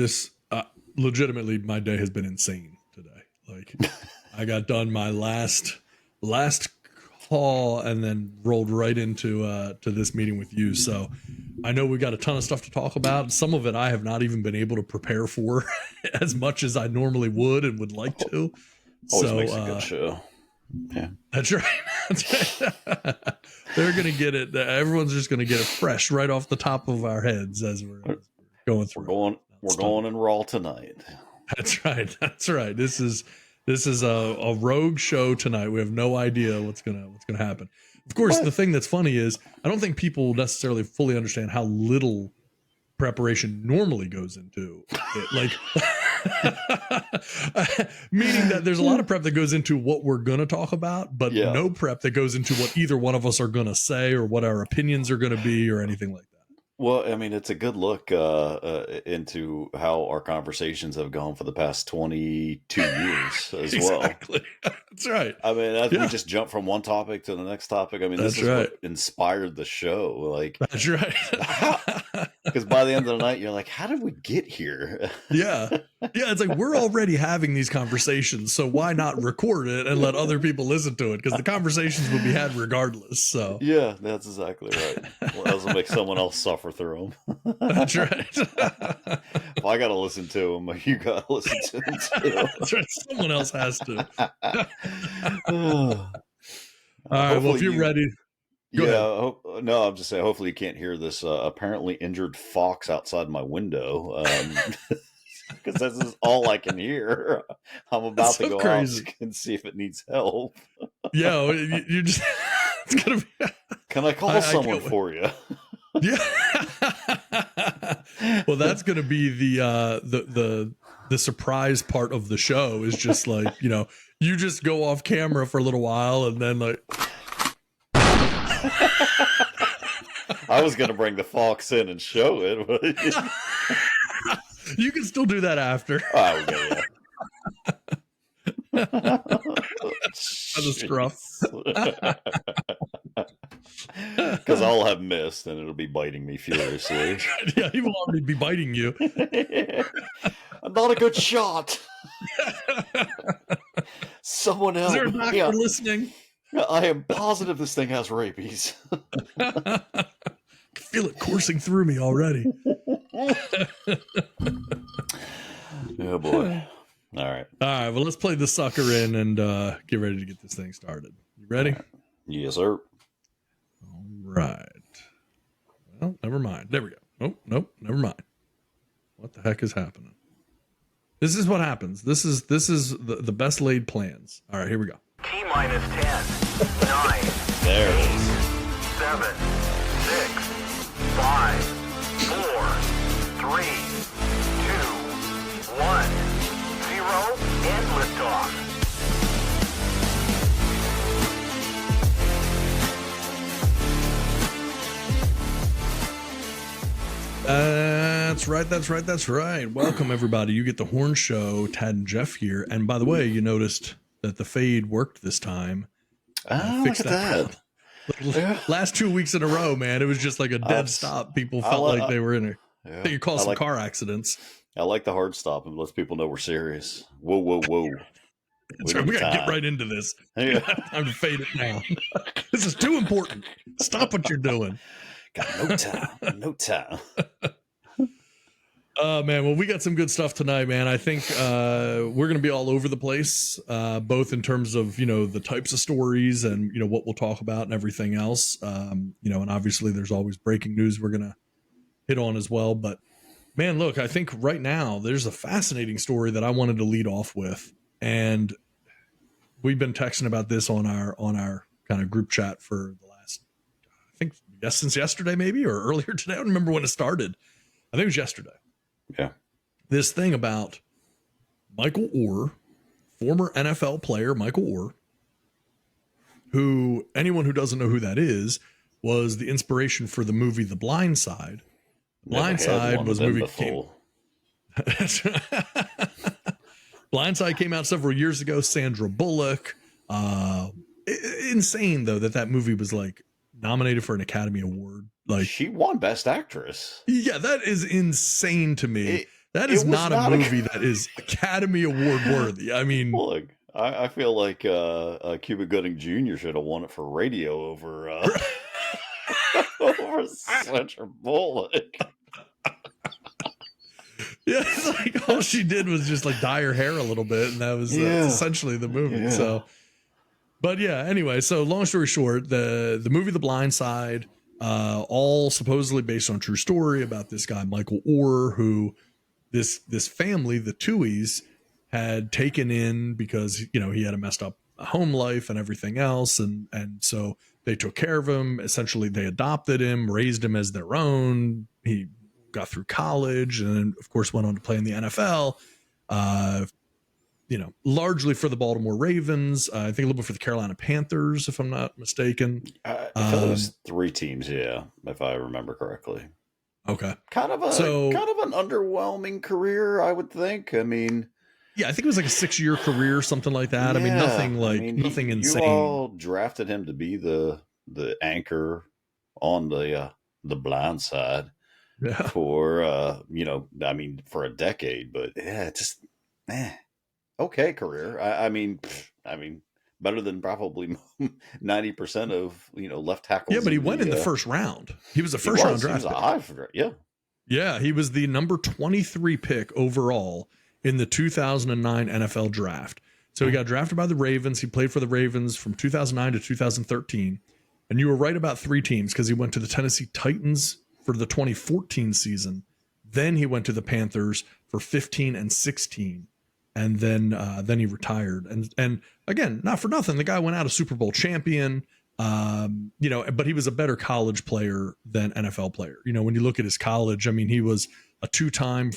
this legitimately, my day has been insane today. Like, I got done my last call and then rolled right into to this meeting with you. So I know we got a ton of stuff to talk about. Some of it I have not even been able to prepare for as much as I normally would and would like to. Always makes a good show. Yeah, that's right. They're gonna get it. Everyone's just gonna get it fresh right off the top of our heads as we're going through. We're going in Raw tonight. That's right. That's right. This is a rogue show tonight. We have no idea what's gonna happen. Of course, the thing that's funny is I don't think people necessarily fully understand how little preparation normally goes into it. Like, meaning that there's a lot of prep that goes into what we're gonna talk about, but no prep that goes into what either one of us are gonna say or what our opinions are gonna be or anything like that. Well, I mean, it's a good look into how our conversations have gone for the past 22 years as well. Exactly. That's right. I mean, we just jump from one topic to the next topic. I mean, this is what inspired the show. Like, that's right. Because by the end of the night, you're like, how did we get here? Yeah. It's like, we're already having these conversations, so why not record it and let other people listen to it? Because the conversations will be had regardless. So yeah, that's exactly right. Well, that doesn't make someone else suffer through them. That's right. If I got to listen to them, you got to listen to them too. That's right. Someone else has to. All right. Well, if you're ready. No, I'm just saying, hopefully you can't hear this apparently injured fox outside my window. Because this is all I can hear. I'm about to go out and see if it needs help. Yeah, you just, it's gonna be. Can I call someone for you? Yeah. Well, that's going to be the surprise part of the show is just like, you just go off camera for a little while and then like. I was going to bring the fox in and show it. But you can still do that after. Oh, okay, yeah. The scruff. Because I'll have missed and it'll be biting me furiously. Yeah, he will already be biting you. I'm not a good shot. Someone else. Is there a doctor listening? I am positive this thing has rabies. I feel it coursing through me already. Oh boy. All right. Well, let's play the sucker in and get ready to get this thing started. You ready? Right. Yes, sir. All right. Well, never mind. There we go. Nope. Never mind. What the heck is happening? This is what happens. This is the best laid plans. All right, here we go. T-minus 10, 9, there it is. 7, 6, 5, 4, 3, 2, 1, 0, and liftoff. That's right. Welcome, everybody. You get the Horn Show, Tad and Jeff here. And by the way, you noticed that the fade worked this time. Fixed that. Last 2 weeks in a row, man, it was just like a dead stop. People felt like they were in a. I think you call some car accidents. I like the hard stop and lets people know we're serious. Whoa. That's right. We got to get right into this. Yeah. Time to fade it now. This is too important. Stop what you're doing. Got no time. Man, well, we got some good stuff tonight, man. I think we're going to be all over the place, both in terms of, the types of stories and, what we'll talk about and everything else. And obviously there's always breaking news we're going to hit on as well. But man, look, I think right now there's a fascinating story that I wanted to lead off with. And we've been texting about this on our kind of group chat for the last, I think, since yesterday, maybe, or earlier today. I don't remember when it started. I think it was yesterday. Yeah. This thing about Michael Oher, former NFL player Michael Oher, who anyone who doesn't know who that is, was the inspiration for the movie The Blind Side. Blind Side was a movie that came. Blind Side came out several years ago. Sandra Bullock. Insane though that movie was like nominated for an Academy Award. Like, she won Best Actress. Yeah, that is insane to me. That is not a movie that is Academy Award worthy. I mean, look, I feel like Cuba Gooding Jr. should have won it for radio over over Sandra Bullock. Yeah, it's like all she did was just like dye her hair a little bit, and that was that's essentially the movie. Yeah. So, but yeah, anyway, so long story short, the movie The Blind Side, all supposedly based on a true story about this guy Michael Oher, who this family, the Tuohys, had taken in because he had a messed up home life and everything else, and so they took care of him. Essentially, they adopted him, raised him as their own. He got through college, and then, of course, went on to play in the NFL. Largely for the Baltimore Ravens. I think a little bit for the Carolina Panthers, if I'm not mistaken. I feel it was 3 teams, yeah, if I remember correctly. Okay, kind of an underwhelming career, I would think. I mean, yeah, I think it was like a 6-year career, something like that. Yeah, nothing insane. You all drafted him to be the anchor on the Blind Side. Yeah. For for a decade, but yeah, just okay career. I mean, better than probably 90% of left tackles. Yeah, but he went in the first round. He was a first round draft. Yeah, he was the number 23 pick overall in the 2009 NFL draft. So he got drafted by the Ravens. He played for the Ravens from 2009 to 2013, and you were right about 3 teams because he went to the Tennessee Titans for the 2014 season. Then he went to the Panthers for 15 and 16. And then he retired. And again, not for nothing, the guy went out a Super Bowl champion, but he was a better college player than NFL player. When you look at his college, I mean, he was a two-time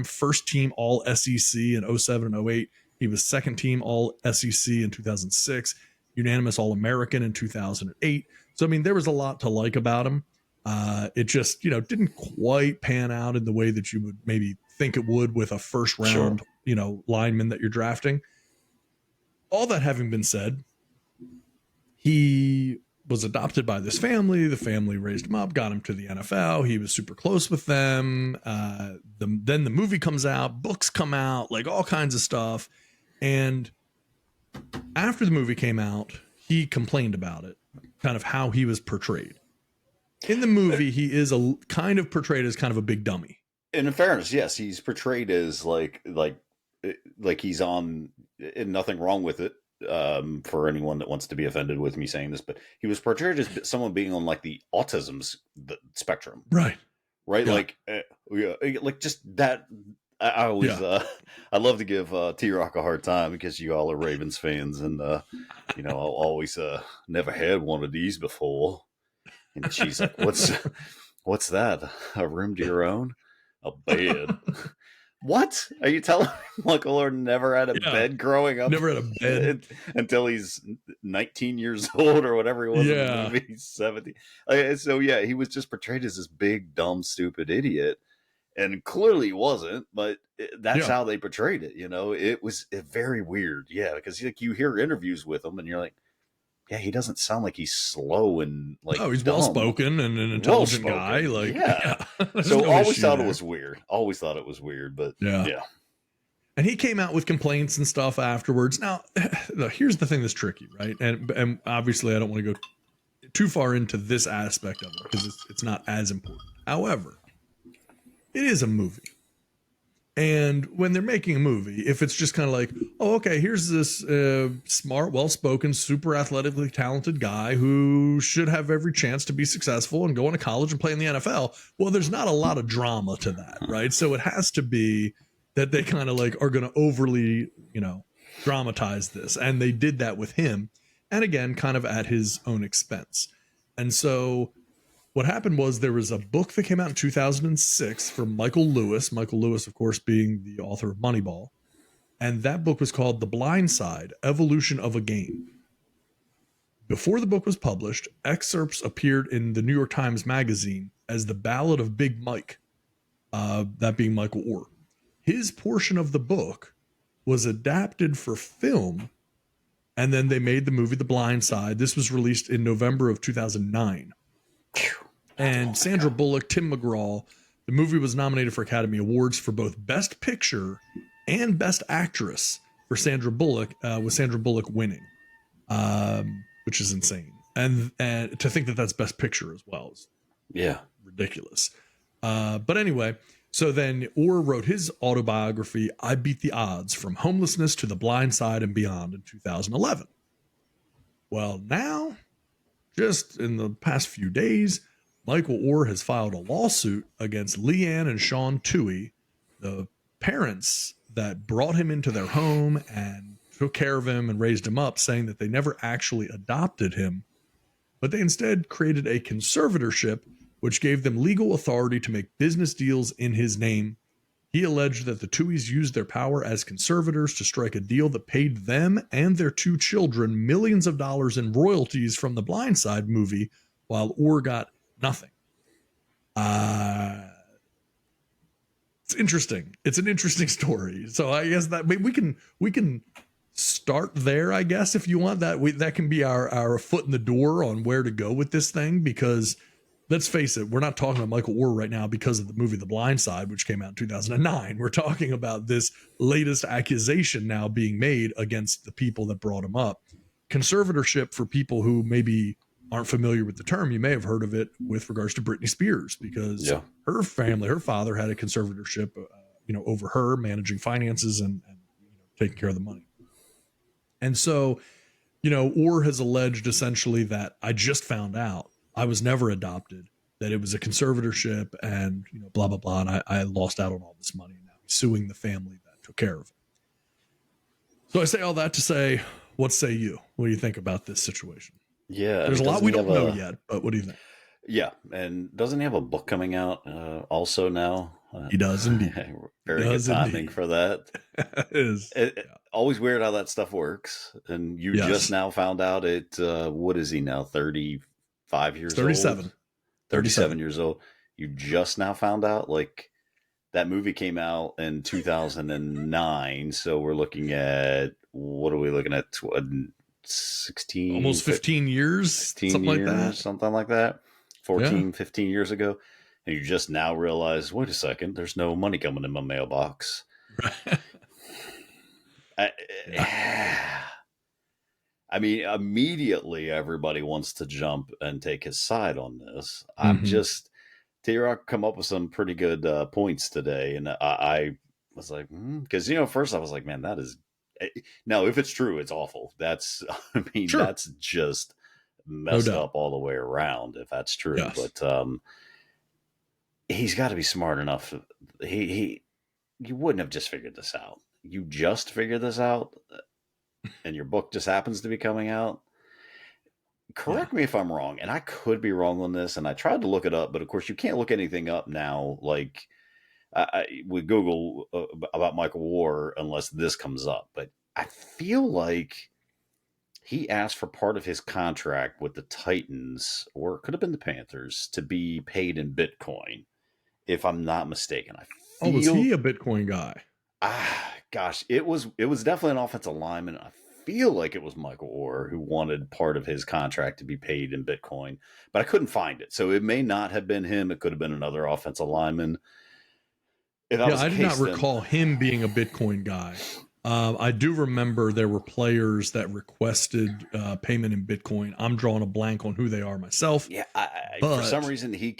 first team all SEC in 07 and 08. He was second team all SEC in 2006, unanimous All-American in 2008. So, I mean, there was a lot to like about him. It just, didn't quite pan out in the way that you would maybe think it would with a first round, lineman that you're drafting. All that having been said, he was adopted by this family. The family raised him up, got him to the NFL. He was super close with them. Then the movie comes out, books come out, like all kinds of stuff. And after the movie came out, he complained about it, kind of how he was portrayed. In the movie, he is kind of portrayed as kind of a big dummy. And in fairness, yes, he's portrayed as like he's on, and nothing wrong with it. For anyone that wants to be offended with me saying this, but he was portrayed as someone being on like the autism spectrum, right? Yeah. Like just that. I always, I love to give T-Rock a hard time because you all are Ravens fans, and I'll always never had one of these before. And she's like, what's that? A room to your own? A bed? What? Are you telling me Michael Oher never had a bed growing up? Never had a bed. Until he's 19 years old or whatever he was in the movie. He's 70. So, yeah, he was just portrayed as this big, dumb, stupid idiot. And clearly he wasn't, but that's how they portrayed it. It was very weird. Yeah, because you hear interviews with him and you're like, yeah, he doesn't sound like he's slow and like. Oh, he's well spoken and an intelligent guy. Like, So always thought it was weird. Always thought it was weird, but yeah. And he came out with complaints and stuff afterwards. Now, here's the thing that's tricky, right? And obviously, I don't want to go too far into this aspect of it because it's not as important. However, it is a movie. And when they're making a movie, if it's just kind of like, oh, okay, here's this smart, well-spoken, super athletically talented guy who should have every chance to be successful and go into college and play in the NFL. Well, there's not a lot of drama to that, right? So it has to be that they kind of like are going to overly, dramatize this. And they did that with him. And again, kind of at his own expense. And so what happened was there was a book that came out in 2006 from Michael Lewis. Michael Lewis, of course, being the author of Moneyball. And that book was called The Blind Side, Evolution of a Game. Before the book was published, excerpts appeared in the New York Times Magazine as The Ballad of Big Mike, that being Michael Oher. His portion of the book was adapted for film, and then they made the movie The Blind Side. This was released in November of 2009. And Sandra Bullock, Tim McGraw, The movie was nominated for Academy Awards for both Best Picture and Best Actress for Sandra Bullock, with Sandra Bullock winning, which is insane. And to think that that's Best Picture as well is ridiculous. But anyway, so then Oher wrote his autobiography, I Beat the Odds, From Homelessness to the Blind Side and Beyond, in 2011. Well, now, just in the past few days, Michael Oher has filed a lawsuit against Leanne and Sean Toohey, the parents that brought him into their home and took care of him and raised him up, saying that they never actually adopted him, but they instead created a conservatorship which gave them legal authority to make business deals in his name. He alleged that the Tooheys used their power as conservators to strike a deal that paid them and their 2 children millions of dollars in royalties from the Blind Side movie, while Oher got nothing. It's interesting. It's an interesting story. So I guess that we can start there, I guess, if you want. That can be our foot in the door on where to go with this thing, because let's face it, we're not talking about Michael Oher right now because of the movie The Blind Side, which came out in 2009. We're talking about this latest accusation now being made against the people that brought him up. Conservatorship, for people who maybe aren't familiar with the term, you may have heard of it with regards to Britney Spears, because her family, her father had a conservatorship, over her, managing finances and taking care of the money. And so, Oher has alleged essentially that I just found out I was never adopted, that it was a conservatorship, and blah blah blah, and I lost out on all this money, and now he's suing the family that took care of him. So I say all that to say, what say you? What do you think about this situation? Yeah, there's a lot we don't know yet, but what do you think? Yeah, and doesn't he have a book coming out also now? He does indeed. Very good timing for that. It is. Always weird how that stuff works. And you just now found out what is he now, 35 years 37. old? 37 years old. You just now found out? Like, that movie came out in 2009, so we're looking at, what are we looking at? 16? Almost 15 years? 16 something years, like that. Something like that. 14, 15 years ago. And you just now realize, wait a second, there's no money coming in my mailbox. I mean, immediately everybody wants to jump and take his side on this. I'm just, T-Rock come up with some pretty good points today. And I was like, because, first I was like, man, that is, now if it's true, it's awful. That's, that's just messed up all the way around, if that's true. Yes. But he's got to be smart enough. You wouldn't have just figured this out. You just figured this out, and your book just happens to be coming out. Correct me if I'm wrong, and I could be wrong on this, and I tried to look it up, but of course you can't look anything up now. Like, we Google about Michael Oher unless this comes up. But I feel like he asked for part of his contract with the Titans, or it could have been the Panthers, to be paid in Bitcoin, if I'm not mistaken. Was he a Bitcoin guy? Gosh, it was definitely an offensive lineman. I feel like it was Michael Oher who wanted part of his contract to be paid in Bitcoin, but I couldn't find it. So it may not have been him. It could have been another offensive lineman. I did not recall him being a Bitcoin guy. I do remember there were players that requested payment in Bitcoin. I'm drawing a blank on who they are myself. Yeah, but for some reason he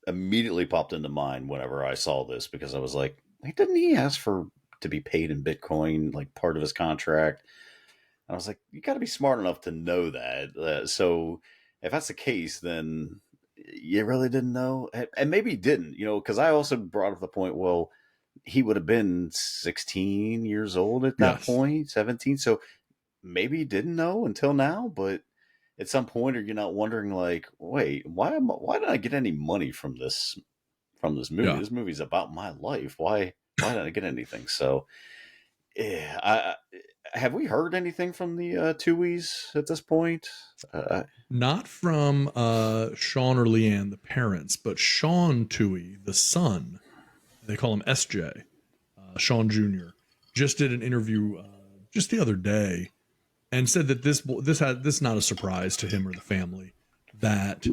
immediately popped into mind whenever I saw this, because I was like, didn't he ask to be paid in Bitcoin, like part of his contract? And I was like, you got to be smart enough to know that. So if that's the case, then you really didn't know, and maybe he didn't, because I also brought up the point, well, he would have been 16 years old at that point, 17. So maybe he didn't know until now, but at some point, are you not wondering, like, wait, why did I get any money from this movie? Yeah. This movie's about my life. Why did I get anything? So, have we heard anything from the Tooheys at this point? Not from Sean or Leanne, the parents, but Sean Toohey, the son. They call him SJ, Sean Jr. Just did an interview just the other day, and said that this not a surprise to him or the family, that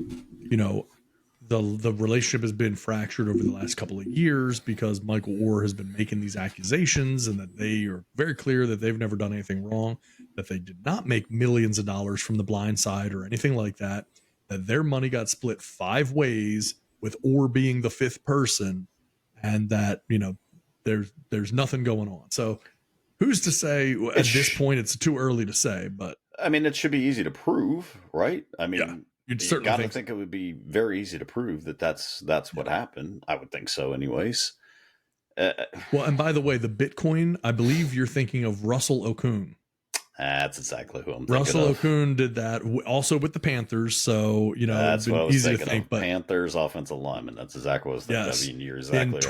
the relationship has been fractured over the last couple of years because Michael Oher has been making these accusations, and that they are very clear that they've never done anything wrong, that they did not make millions of dollars from the blind side or anything like that, that their money got split 5 ways with Oher being the 5th person, and that, there's nothing going on. So who's to say at this point? It's too early to say, but I mean, it should be easy to prove, right? I mean, yeah, you'd you certainly got to think it would be very easy to prove that that's what happened. I would think so, anyways. Well, and by the way, the Bitcoin, I believe you're thinking of Russell Okung. That's exactly who I'm thinking Russell of. Okung did that also with the Panthers. So, That's it's been what I was easy to thinking think. of. But Panthers offensive lineman. That's exactly what I was thinking yes, of. You're exactly in right.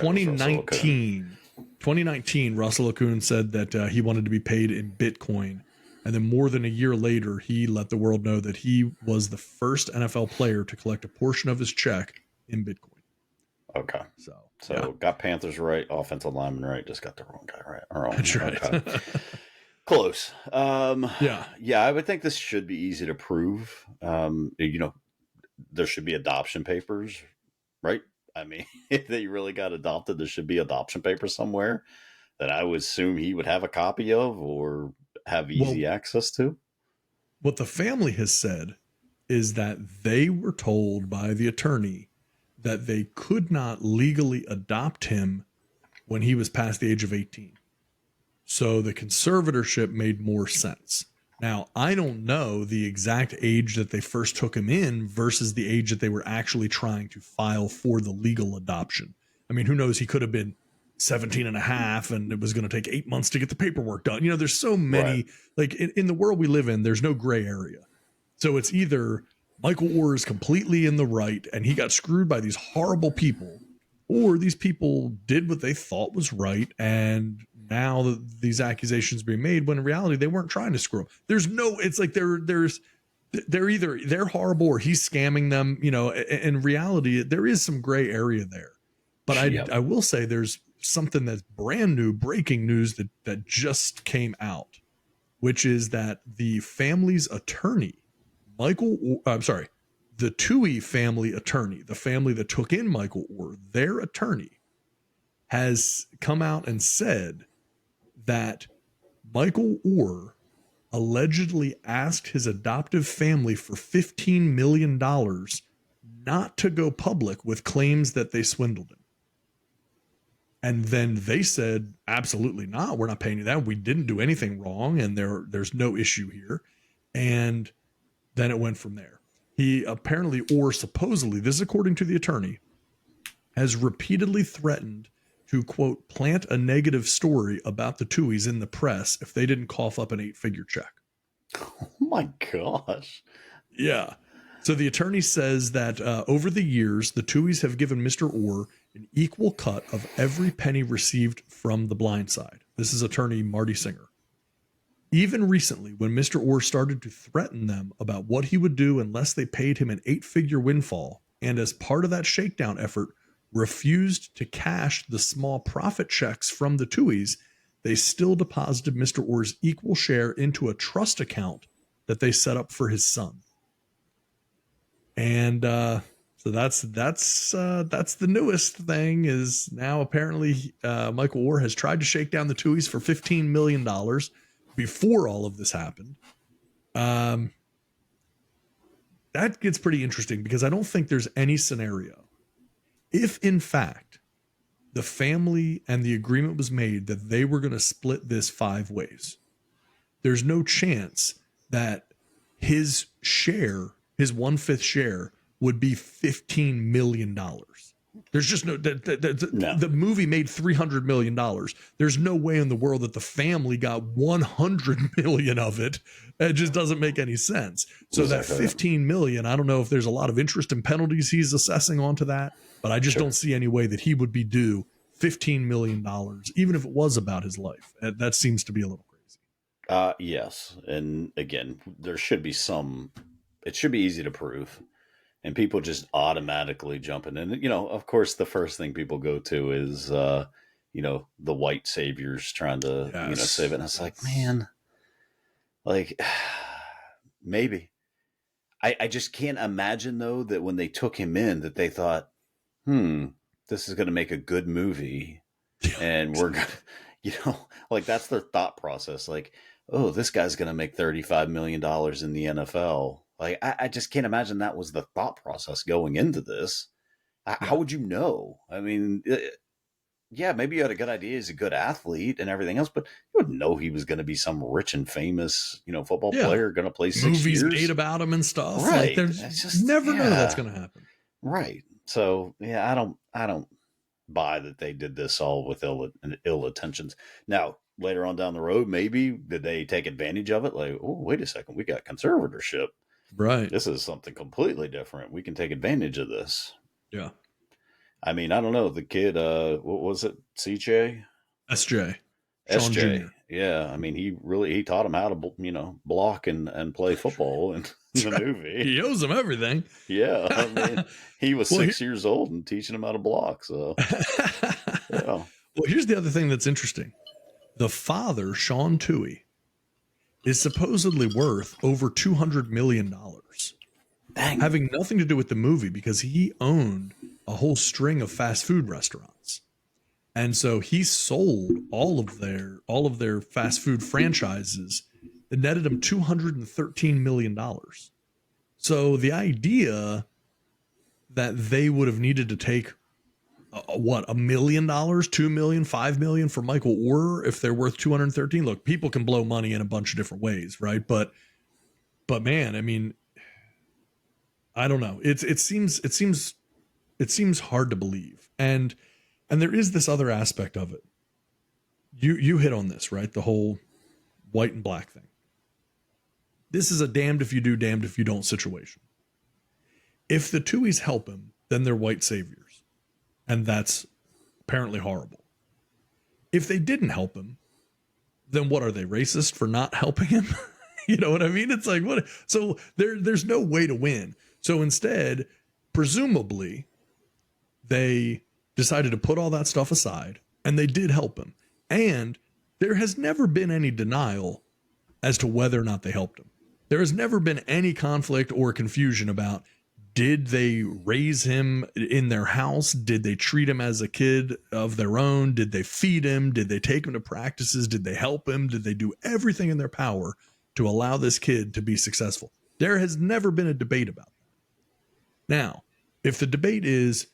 2019, Russell Okung said that he wanted to be paid in Bitcoin. And then more than a year later, he let the world know that he was the first NFL player to collect a portion of his check in Bitcoin. Okay. So yeah. Got Panthers right, offensive lineman right, just got the wrong guy right. That's right. Okay. Close. Yeah, I would think this should be easy to prove. There should be adoption papers, right? I mean, if they really got adopted, there should be adoption papers somewhere that I would assume he would have a copy of or have easy access to. What the family has said is that they were told by the attorney that they could not legally adopt him when he was past the age of 18. So the conservatorship made more sense. Now, I don't know the exact age that they first took him in versus the age that they were actually trying to file for the legal adoption. I mean, who knows? He could have been 17 and a half and it was going to take 8 months to get the paperwork done. There's so many, like in the world we live in, there's no gray area. So it's either Michael Oher is completely in the right and he got screwed by these horrible people, or these people did what they thought was right, and now these accusations being made when in reality they weren't trying to screw them. It's like they're either they're horrible or he's scamming them. In reality, there is some gray area there. But I will say there's something that's brand new, breaking news that just came out, which is that the family's attorney, the Tui family attorney, the family that took in Michael Oher, their attorney has come out and said that Michael Oher allegedly asked his adoptive family for $15 million not to go public with claims that they swindled him. And then they said, absolutely not. We're not paying you that. We didn't do anything wrong, and there's no issue here. And then it went from there. He apparently, or supposedly, this is according to the attorney, has repeatedly threatened to, quote, plant a negative story about the Tuies in the press if they didn't cough up an 8-figure check. Oh my gosh. Yeah. So the attorney says that over the years, the Tuies have given Mr. Oher an equal cut of every penny received from the blind side. This is attorney Marty Singer. Even recently, when Mr. Oher started to threaten them about what he would do unless they paid him an 8-figure windfall, and as part of that shakedown effort, refused to cash the small profit checks from the Tuies, they still deposited Mr. Oher's equal share into a trust account that they set up for his son. And so that's the newest thing. Is now apparently Michael Oher has tried to shake down the Tuies for $15 million before all of this happened. That gets pretty interesting because I don't think there's any scenario, if in fact the family and the agreement was made that they were going to split this 5 ways, there's no chance that his share, his 1/5 share, would be $15 million. There's just no. The movie made $300 million. There's no way in the world that the family got 100 million of it. It just doesn't make any sense. So that 15 million, I don't know if there's a lot of interest and penalties he's assessing onto that, but I just don't see any way that he would be due $15 million, even if it was about his life. That seems to be a little crazy. Yes. And again, there should be it should be easy to prove. And people just automatically jumping in. Of course, the first thing people go to is, the white saviors trying to, save it. And it's like, man, like, maybe. I just can't imagine though that when they took him in that they thought, this is going to make a good movie, and we're gonna, like that's their thought process. Like, oh, this guy's going to make $35 million in the NFL. Like, I just can't imagine that was the thought process going into this. How would you know? I mean, yeah, maybe you had a good idea. He's a good athlete and everything else, but you wouldn't know he was going to be some rich and famous, football player going to play 6 Movies years. made about him and stuff. Right. Like, there's just never know that's going to happen. Right. So yeah, I don't buy that they did this all with ill intentions. Now, later on down the road, maybe did they take advantage of it? Like, oh, wait a second, we got conservatorship. Right. This is something completely different. We can take advantage of this. Yeah. I mean, I don't know. The kid, what was it? CJ? SJ. SJ. Jr. Yeah. I mean, he taught him how to, block and play football in the movie. He owes him everything. Yeah. I mean, he was 6 years old and teaching him how to block. So, yeah. Well, here's the other thing that's interesting. The father, Sean Toohey, is supposedly worth over $200 million. Dang. Having nothing to do with the movie, because he owned a whole string of fast food restaurants. And so he sold all of their fast food franchises that netted him $213 million. So the idea that they would have needed to take $1 million, $2 million, $5 million for Michael Oher if they're worth 213. Look, people can blow money in a bunch of different ways, right? But man, I mean, I don't know. It seems hard to believe. And there is this other aspect of it. You hit on this, right? The whole white and black thing. This is a damned if you do, damned if you don't situation. If the Tuohys help him, then they're white saviors. And that's apparently horrible. If they didn't help him, then what are they, racist for not helping him? You know what I mean? It's like, what? So there's no way to win. So instead, presumably, they decided to put all that stuff aside, and they did help him. And there has never been any denial as to whether or not they helped him. There has never been any conflict or confusion about, did they raise him in their house? Did they treat him as a kid of their own? Did they feed him? Did they take him to practices? Did they help him? Did they do everything in their power to allow this kid to be successful? There has never been a debate about that. Now, if the debate is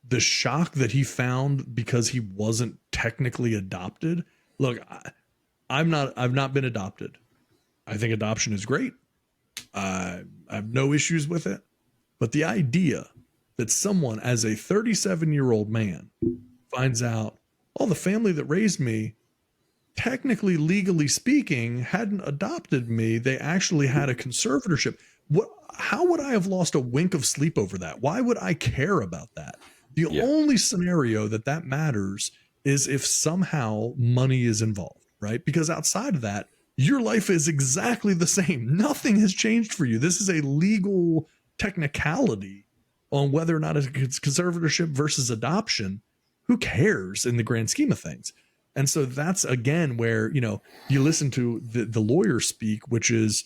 the shock that he found because he wasn't technically adopted, look, I've not been adopted. I think adoption is great. I have no issues with it. But the idea that someone as a 37-year-old man finds out, oh, the family that raised me, technically, legally speaking, hadn't adopted me. They actually had a conservatorship. How would I have lost a wink of sleep over that? Why would I care about that? The only scenario that matters is if somehow money is involved, right? Because outside of that, your life is exactly the same. Nothing has changed for you. This is a legal technicality on whether or not it's conservatorship versus adoption. Who cares in the grand scheme of things? And so that's, again, where, you listen to the lawyer speak, which is,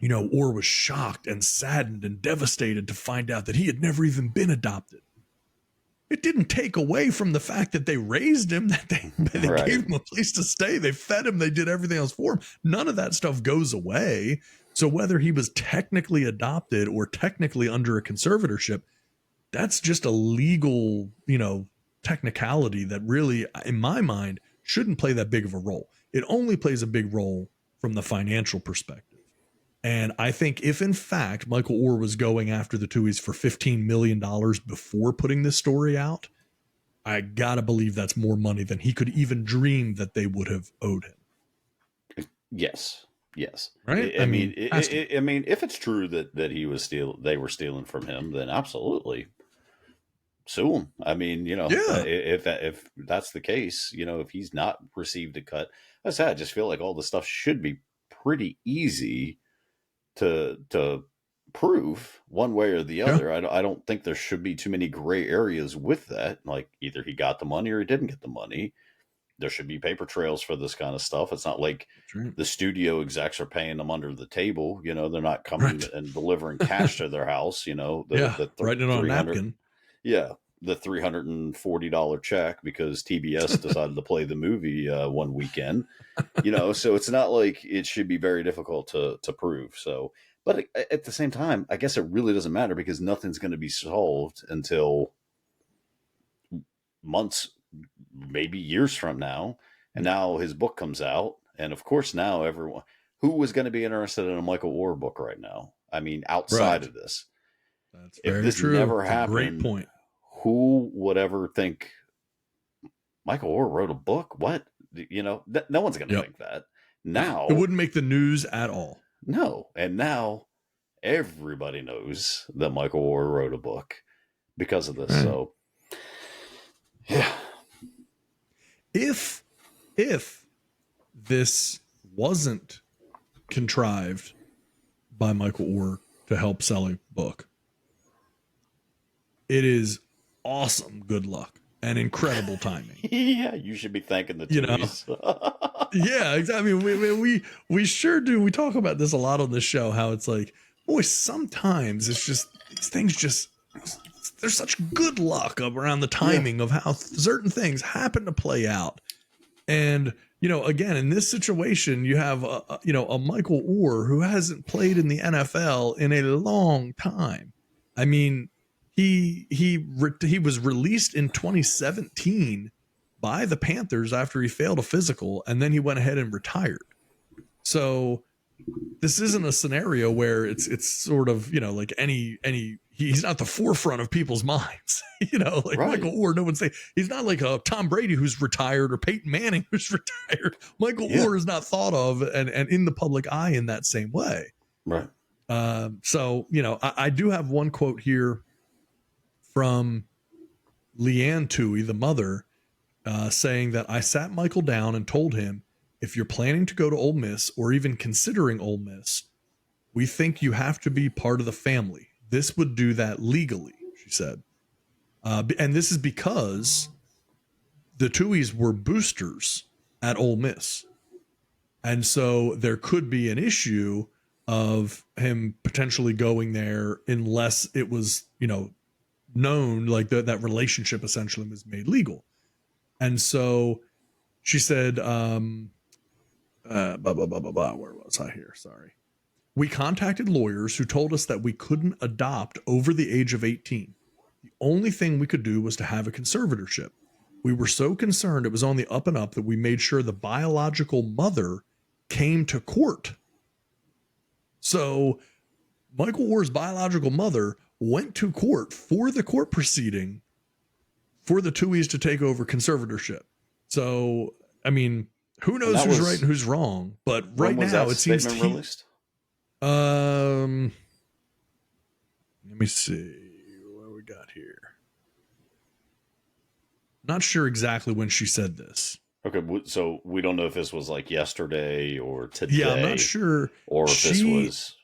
Oher was shocked and saddened and devastated to find out that he had never even been adopted. It didn't take away from the fact that they raised him, that they gave him a place to stay. They fed him. They did everything else for him. None of that stuff goes away. So whether he was technically adopted or technically under a conservatorship, that's just a legal, technicality that really, in my mind, shouldn't play that big of a role. It only plays a big role from the financial perspective. And I think if, in fact, Michael Oher was going after the Tuohys for $15 million before putting this story out, I got to believe that's more money than he could even dream that they would have owed him. Yes. Right? I mean, if it's true that they were stealing from him, then absolutely sue him. I mean, if that's the case, if he's not received a cut, I just feel like all the stuff should be pretty easy to prove one way or the other. I don't think there should be too many gray areas with that. Like either he got the money or he didn't get the money. there should be paper trails for this kind of stuff. It's not like Right. the studio execs are paying them under the table. You know, they're not coming and delivering cash to their house. You know, writing it on a napkin. Yeah, the $340 check because TBS decided to play the movie one weekend. You know, so it's not like it should be very difficult to prove. So, but at the same time, I guess it really doesn't matter because nothing's going to be solved until months, maybe years from now. And now his book comes out. And of course, now everyone who was going to be interested in a Michael Oher book right now. I mean, outside of this, that's if very this true. never That's happened, great point. Who would ever think Michael Oher wrote a book? What? You know, no one's going to think that. Now it wouldn't make the news at all. No. And now everybody knows that Michael Oher wrote a book because of this. Right. So, yeah. If this wasn't contrived by Michael Oher to help sell a book, it is awesome good luck and incredible timing. Yeah, you should be thanking the Tuies. Yeah, exactly. I mean, we sure do. We talk about this a lot on this show, how it's like, boy, sometimes it's just, these things just, there's such good luck around the timing of how certain things happen to play out. And, you know, again, in this situation, you have, a Michael Oher who hasn't played in the NFL in a long time. I mean, he was released in 2017 by the Panthers after he failed a physical, and then he went ahead and retired. So this isn't a scenario where it's sort of, you know, like he's not the forefront of people's minds, you know, like right. Michael Oher, no one's saying he's not like a Tom Brady who's retired or Peyton Manning who's retired. Michael Oher is not thought of and in the public eye in that same way. Right. So, you know, I do have one quote here from Leanne Tuohy, the mother, saying that I sat Michael down and told him, if you're planning to go to Ole Miss or even considering Ole Miss, we think you have to be part of the family. This would do that legally, she said. And this is because the Tuohys were boosters at Ole Miss. And so there could be an issue of him potentially going there unless it was, you know, known, like that relationship essentially was made legal. And so she said, where was I here? Sorry. We contacted lawyers who told us that we couldn't adopt over the age of 18. The only thing we could do was to have a conservatorship. We were so concerned it was on the up and up that we made sure the biological mother came to court. So Michael Oher's biological mother went to court for the court proceeding for the Tuohys to take over conservatorship. So, I mean, who knows who's right and who's wrong? But right now it seems to be released. Let me see what we got here. Not sure exactly when she said this. Okay, so we don't know if this was like yesterday or today. Yeah, I'm not sure. Or if this was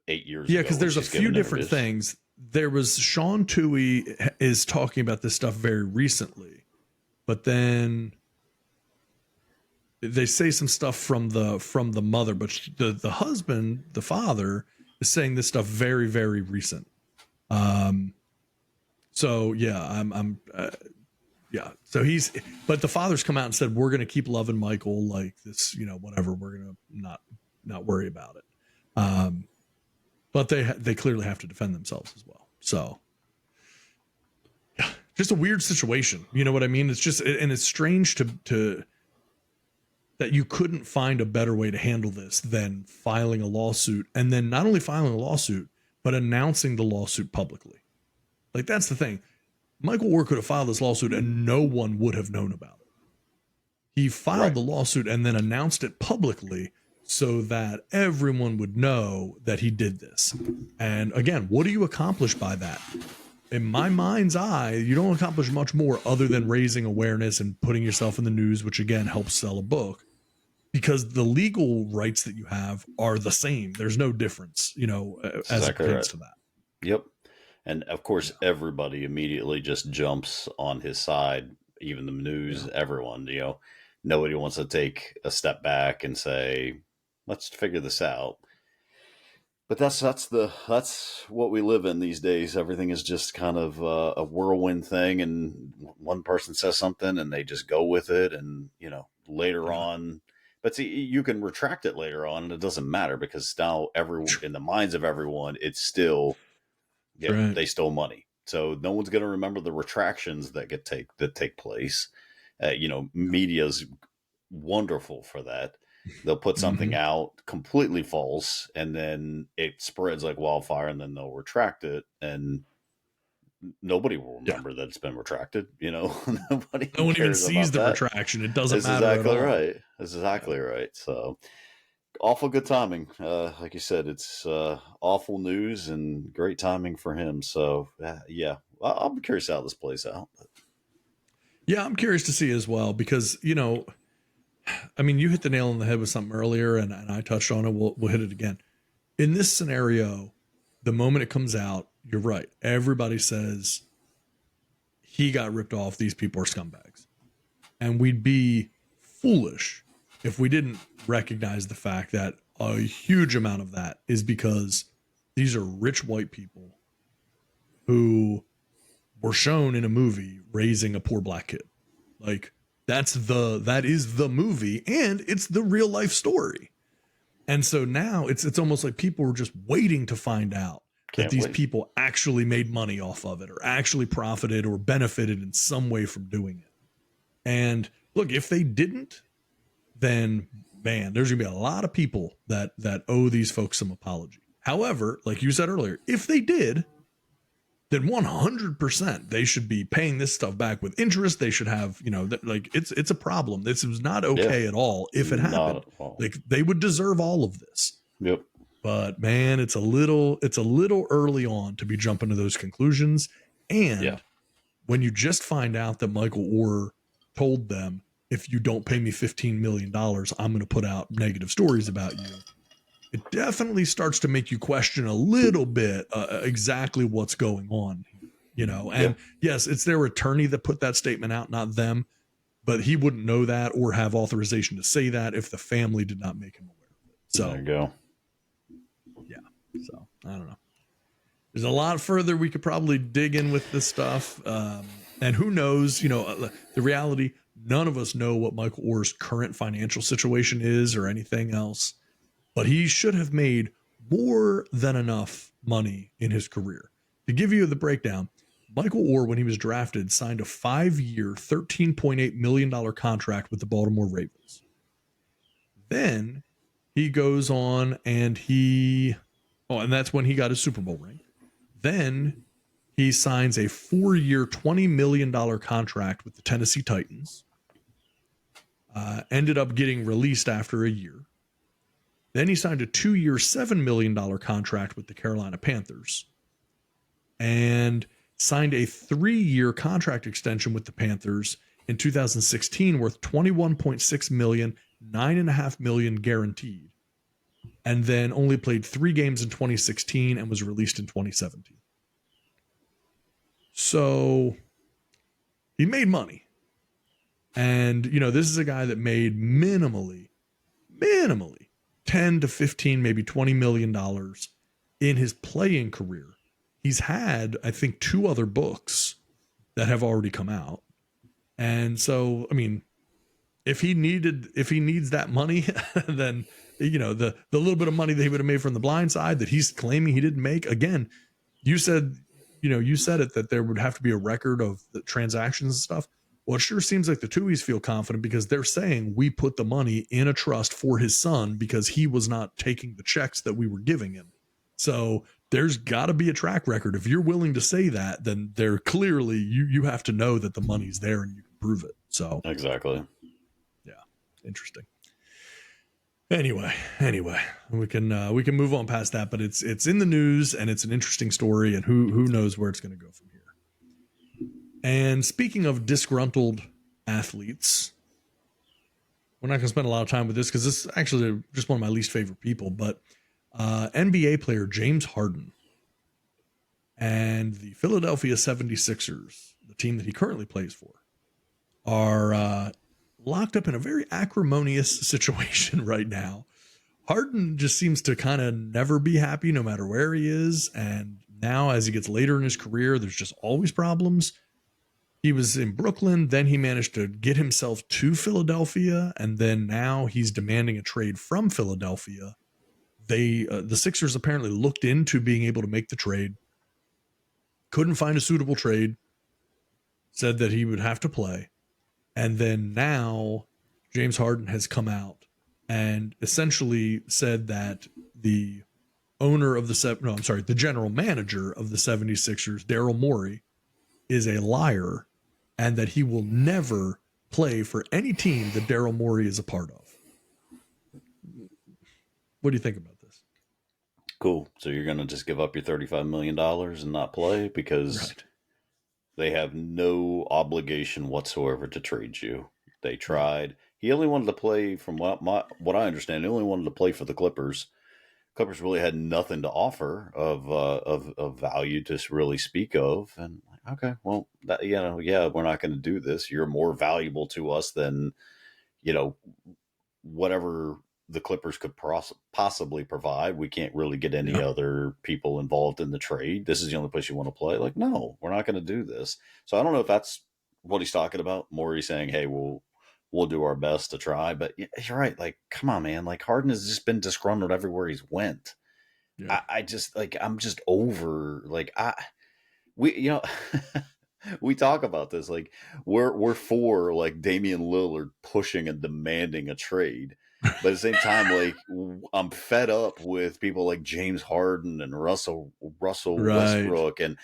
8 years ago. Yeah, because there's a few different things. There was Sean Tuohy is talking about this stuff very recently, but then they say some stuff from the mother, but the husband, the father, is saying this stuff very, very recent. So yeah, So but the father's come out and said, we're going to keep loving Michael like this, you know, whatever. We're going to not worry about it. But they clearly have to defend themselves as well. So yeah, just a weird situation. You know what I mean? It's just, and it's strange to that you couldn't find a better way to handle this than filing a lawsuit, and then not only filing a lawsuit, but announcing the lawsuit publicly. Like, that's the thing. Michael Oher could have filed this lawsuit and no one would have known about it. He filed the lawsuit and then announced it publicly so that everyone would know that he did this. And again, what do you accomplish by that? In my mind's eye, you don't accomplish much more other than raising awareness and putting yourself in the news, which again helps sell a book, because the legal rights that you have are the same. There's no difference, you know, as it pertains to that. Yep. And of course, everybody immediately just jumps on his side, even the news, everyone, you know, nobody wants to take a step back and say, let's figure this out. But that's what we live in these days. Everything is just kind of a whirlwind thing, and one person says something and they just go with it, and later on. But see, you can retract it later on, and it doesn't matter because now in the minds of everyone, it's still they stole money. So no one's going to remember the retractions that take place. Media's wonderful for that. They'll put something out completely false, and then it spreads like wildfire, and then they'll retract it, and nobody will remember that it's been retracted. Nobody. No one even sees the retraction. It doesn't matter. Exactly at all. Right. That's exactly right. So awful good timing. Like you said, it's awful news and great timing for him. So yeah, I'll be curious how this plays out. Yeah, I'm curious to see as well because I mean, you hit the nail on the head with something earlier, and I touched on it. We'll hit it again. In this scenario, the moment it comes out, you're right. Everybody says he got ripped off. These people are scumbags. And we'd be foolish if we didn't recognize the fact that a huge amount of that is because these are rich white people who were shown in a movie raising a poor black kid. Like, that is the movie, and it's the real life story. And so now it's almost like people were just waiting to find out that these people actually made money off of it, or actually profited or benefited in some way from doing it. And look, if they didn't, then man, there's gonna be a lot of people that owe these folks some apology. However, like you said earlier, if they did, then 100% they should be paying this stuff back with interest. They should have, it's a problem. This was not okay at all. If it happened, like they would deserve all of this. Yep. But man, it's a little early on to be jumping to those conclusions. And when you just find out that Michael Oher told them, if you don't pay me $15 million, I'm going to put out negative stories about you. It definitely starts to make you question a little bit exactly what's going on, and yes, it's their attorney that put that statement out, not them, but he wouldn't know that or have authorization to say that if the family did not make him aware of it. So there you go. Yeah. So I don't know. There's a lot further we could probably dig in with this stuff. And who knows, the reality, none of us know what Michael Oher's current financial situation is or anything else. But he should have made more than enough money in his career. To give you the breakdown, Michael Oher, when he was drafted, signed a 5-year, $13.8 million contract with the Baltimore Ravens. Then he goes on and and that's when he got his Super Bowl ring. Then he signs a 4-year, $20 million contract with the Tennessee Titans. Ended up getting released after a year. Then he signed a 2-year, $7 million contract with the Carolina Panthers and signed a 3-year contract extension with the Panthers in 2016 worth $21.6 million, $9.5 million guaranteed, and then only played 3 games in 2016 and was released in 2017. So he made money. And, this is a guy that made minimally 10 to 15, maybe $20 million in his playing career. He's had, I think, 2 other books that have already come out. And so, I mean, if he needs that money, then, the little bit of money that he would have made from The Blind Side that he's claiming he didn't make. Again, you said it, that there would have to be a record of the transactions and stuff. Well, it sure seems like the Tuohys feel confident because they're saying we put the money in a trust for his son because he was not taking the checks that we were giving him. So there's got to be a track record. If you're willing to say that, then they're clearly, you have to know that the money's there and you can prove it. So exactly. Yeah. Interesting. Anyway, we can move on past that, but it's in the news and it's an interesting story, and who knows where it's going to go from here. And speaking of disgruntled athletes, we're not going to spend a lot of time with this because this is actually just one of my least favorite people, but NBA player James Harden and the Philadephia 76ers, the team that he currently plays for, are locked up in a very acrimonious situation right now. Harden just seems to kind of never be happy no matter where he is. And now as he gets later in his career, there's just always problems. He was in Brooklyn, then he managed to get himself to Philadelphia, and then now he's demanding a trade from Philadelphia. The Sixers apparently looked into being able to make the trade, couldn't find a suitable trade, said that he would have to play. And then now James Harden has come out and essentially said that the general manager of the 76ers, Daryl Morey, is a liar and that he will never play for any team that Daryl Morey is a part of. What do you think about this? Cool. So you're going to just give up your $35 million and not play because they have no obligation whatsoever to trade you. They tried. He only wanted to play, from what I understand, he only wanted to play for the Clippers. Clippers really had nothing to offer of value to really speak of. And okay, well, we're not going to do this. You're more valuable to us than, whatever the Clippers could possibly provide. We can't really get any other people involved in the trade. This is the only place you want to play. Like, no, we're not going to do this. So I don't know if that's what he's talking about. Morey saying, hey, we'll do our best to try. But you're right. Like, come on, man. Like, Harden has just been disgruntled everywhere he's went. Yeah. I'm just over. Like, we talk about this. Like, we're for like Damian Lillard pushing and demanding a trade. But at the same time, like, I'm fed up with people like James Harden and Russell Westbrook and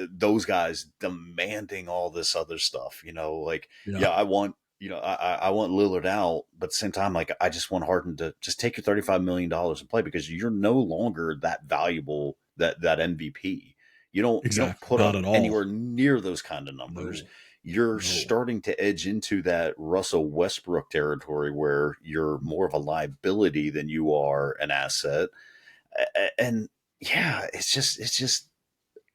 those guys demanding all this other stuff. I want Lillard out, but at the same time, like, I just want Harden to just take your $35 million and play because you're no longer that valuable, that MVP. You don't put up anywhere near those kind of numbers. No. You're starting to edge into that Russell Westbrook territory where you're more of a liability than you are an asset. And yeah, it's just,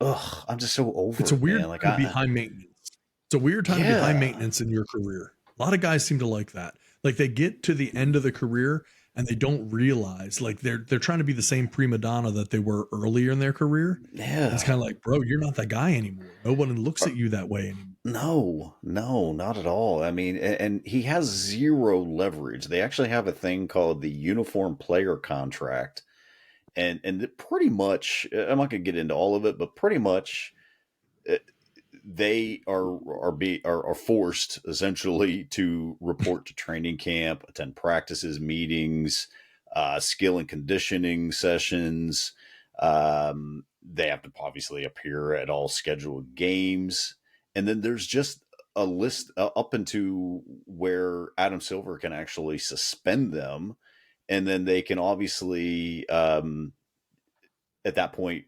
I'm just so over it. It's a weird time to be high maintenance. It's a weird time to be high maintenance in your career. A lot of guys seem to like that. Like, they get to the end of the career and they don't realize, like, they're trying to be the same prima donna that they were earlier in their career. Yeah. It's kind of like, bro, you're not that guy anymore. No one looks at you that way anymore. No, not at all. I mean, and he has zero leverage. They actually have a thing called the uniform player contract. And pretty much, I'm not going to get into all of it, but pretty much they are forced essentially to report to training camp, attend practices, meetings, skill and conditioning sessions. They have to obviously appear at all scheduled games. And then there's just a list up into where Adam Silver can actually suspend them. And then they can obviously, at that point,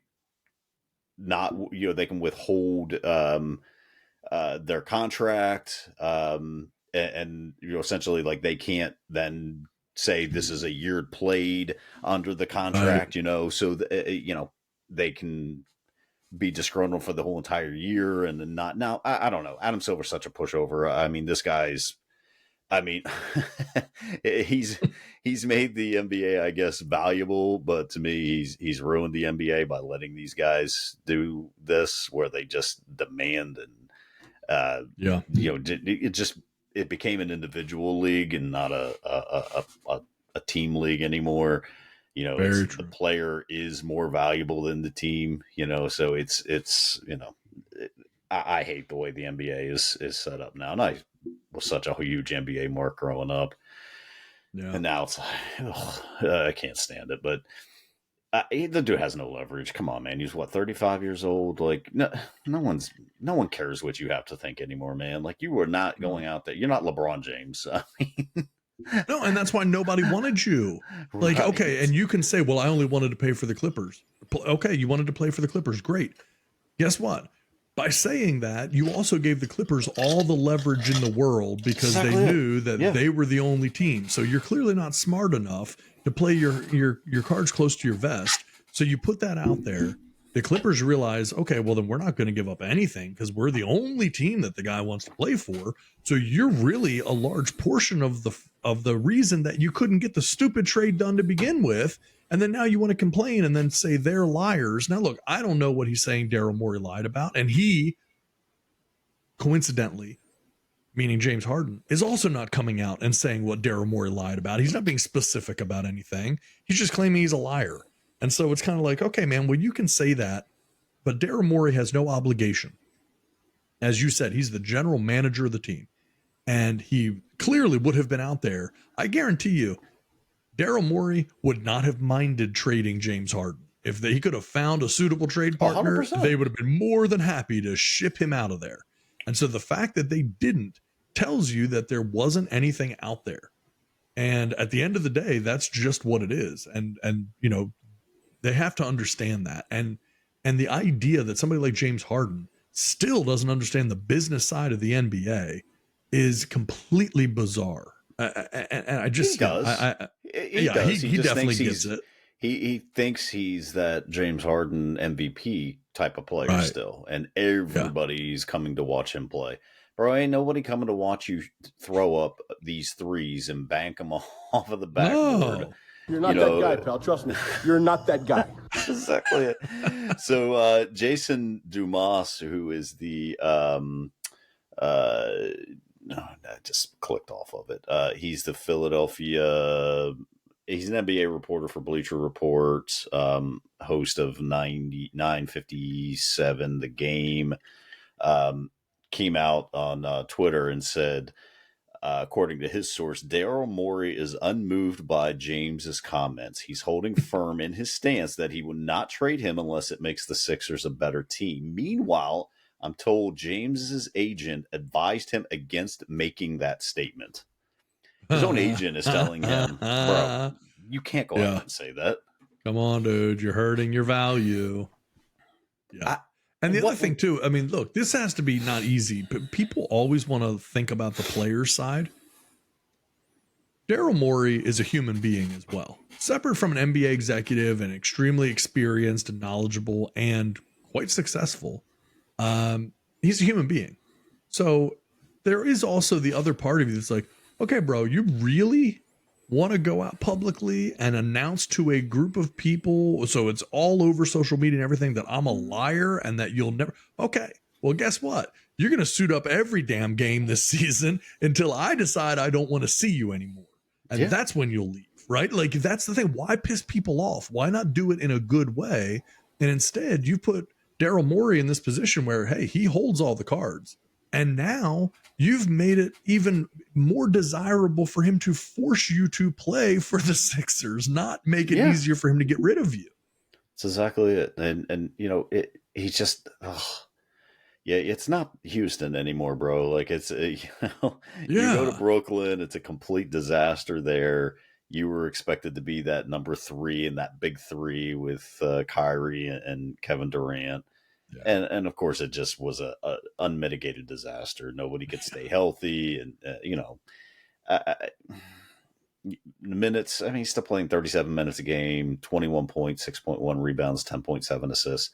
they can withhold their contract. And essentially, like, they can't then say this is a year played under the contract, so they can be disgruntled for the whole entire year and then not. Now, I don't know. Adam Silver's such a pushover. I mean, this guy's, he's made the NBA, I guess, valuable, but to me, he's ruined the NBA by letting these guys do this, where they just demand and it became an individual league and not a team league anymore. The player is more valuable than the team. So I hate the way the NBA is set up now, and I was such a huge NBA mark growing up. Yeah. And now it's I can't stand it. But the dude has no leverage. Come on, man. He's 35 years old. Like, no one cares what you have to think anymore, man. Like, you are not going out there. You're not LeBron James. I mean, no, and that's why nobody wanted you. Like, right. Okay, and you can say, well, I only wanted to pay for the Clippers. Okay, you wanted to play for the Clippers. Great. Guess what? By saying that, you also gave the Clippers all the leverage in the world because they knew that they were the only team. So you're clearly not smart enough to play your cards close to your vest. So you put that out there. the Clippers realize, okay, well then we're not going to give up anything because we're the only team that the guy wants to play for. So you're really a large portion of the reason that you couldn't get the stupid trade done to begin with. And then now you want to complain and then say they're liars. Now look, I don't know what he's saying Daryl Morey lied about, and he coincidentally, meaning James Harden, is also not coming out and saying what Daryl Morey lied about. He's not being specific about anything. He's just claiming he's a liar. And so it's kind of like, okay, man, well, you can say that, but Daryl Morey has no obligation. As you said, he's the general manager of the team, and he clearly would have been out there. I guarantee you, Daryl Morey would not have minded trading James Harden. If he could have found a suitable trade partner, 100%. They would have been more than happy to ship him out of there. And so the fact that they didn't tells you that there wasn't anything out there. And at the end of the day, that's just what it is. And you know, they have to understand that. And the idea that somebody like James Harden still doesn't understand the business side of the NBA is completely bizarre. And I just, he does. He does. He definitely gets it. He thinks he's that James Harden MVP type of player still, and everybody's coming to watch him play. Bro, ain't nobody coming to watch you throw up these threes and bank them off of the backboard. No. You're not that guy, pal. Trust me. You're not that guy. Exactly it. So Jason Dumas, who is the no, I just clicked off of it. He's the Philadephia. He's an NBA reporter for Bleacher Report, host of 957 The Game. Came out on Twitter and said, according to his source, Daryl Morey is unmoved by James's comments. He's holding firm in his stance that he would not trade him unless it makes the Sixers a better team. Meanwhile, I'm told James's agent advised him against making that statement. His own agent is telling him, bro, you can't go out and say that. Come on, dude. You're hurting your value. Yeah. And the other thing, too, I mean, look, this has to be not easy, but people always want to think about the player side. Daryl Morey is a human being as well. Separate from an NBA executive and extremely experienced and knowledgeable and quite successful, he's a human being. So there is also the other part of you that's like, okay, bro, you really want to go out publicly and announce to a group of people, so it's all over social media and everything, that I'm a liar and that you'll never, okay, well, guess what? You're going to suit up every damn game this season until I decide I don't want to see you anymore. And that's when you'll leave, right? Like, that's the thing. Why piss people off? Why not do it in a good way? And instead, you put Daryl Morey in this position where, hey, he holds all the cards. And now you've made it even more desirable for him to force you to play for the Sixers, not make it easier for him to get rid of you. That's exactly it. And you know, he's just, it's not Houston anymore, bro. Like, it's, you go to Brooklyn, it's a complete disaster there. You were expected to be that number 3 in that big 3 with Kyrie and Kevin Durant. Yeah. And of course, it just was a unmitigated disaster. Nobody could stay healthy. And, minutes, I mean, he's still playing 37 minutes a game, 21 points, 6.1 rebounds, 10.7 assists.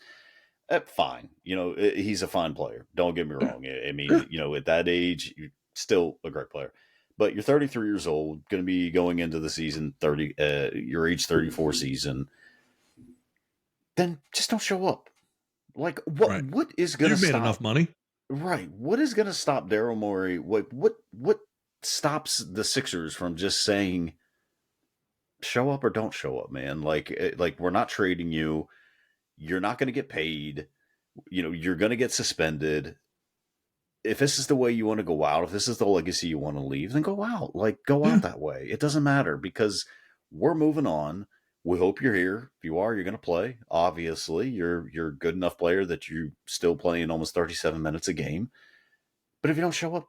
Fine. You know, he's a fine player. Don't get me wrong. I mean, you know, at that age, you're still a great player. But you're 33 years old, going to be going into the season, your age 34 season. Then just don't show up. Like, what is going to stop? You've made enough money. Right. What is going to stop Daryl Morey? What stops the Sixers from just saying, show up or don't show up, man? Like we're not trading you. You're not going to get paid. You know, you're going to get suspended. If this is the way you want to go out, if this is the legacy you want to leave, then go out. Like, go out that way. It doesn't matter, because we're moving on. We hope you're here. If you are, you're going to play. Obviously, you're a good enough player that you still playing almost 37 minutes a game. But if you don't show up,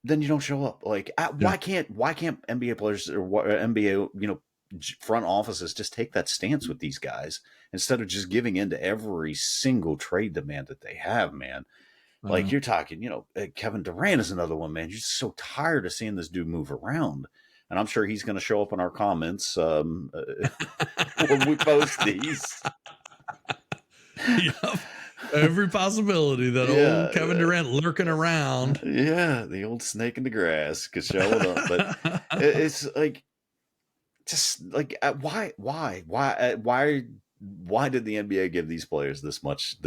then you don't show up. Like, why can't NBA players or NBA, you know, front offices just take that stance with these guys instead of just giving in to every single trade demand that they have, man? Like, you're talking, you know, Kevin Durant is another one, man. You're just so tired of seeing this dude move around. And I'm sure he's going to show up in our comments when we post these. Yep. Every possibility that old Kevin Durant lurking around. Yeah, the old snake in the grass could show it up. But it's like, just like, why did the NBA give these players this much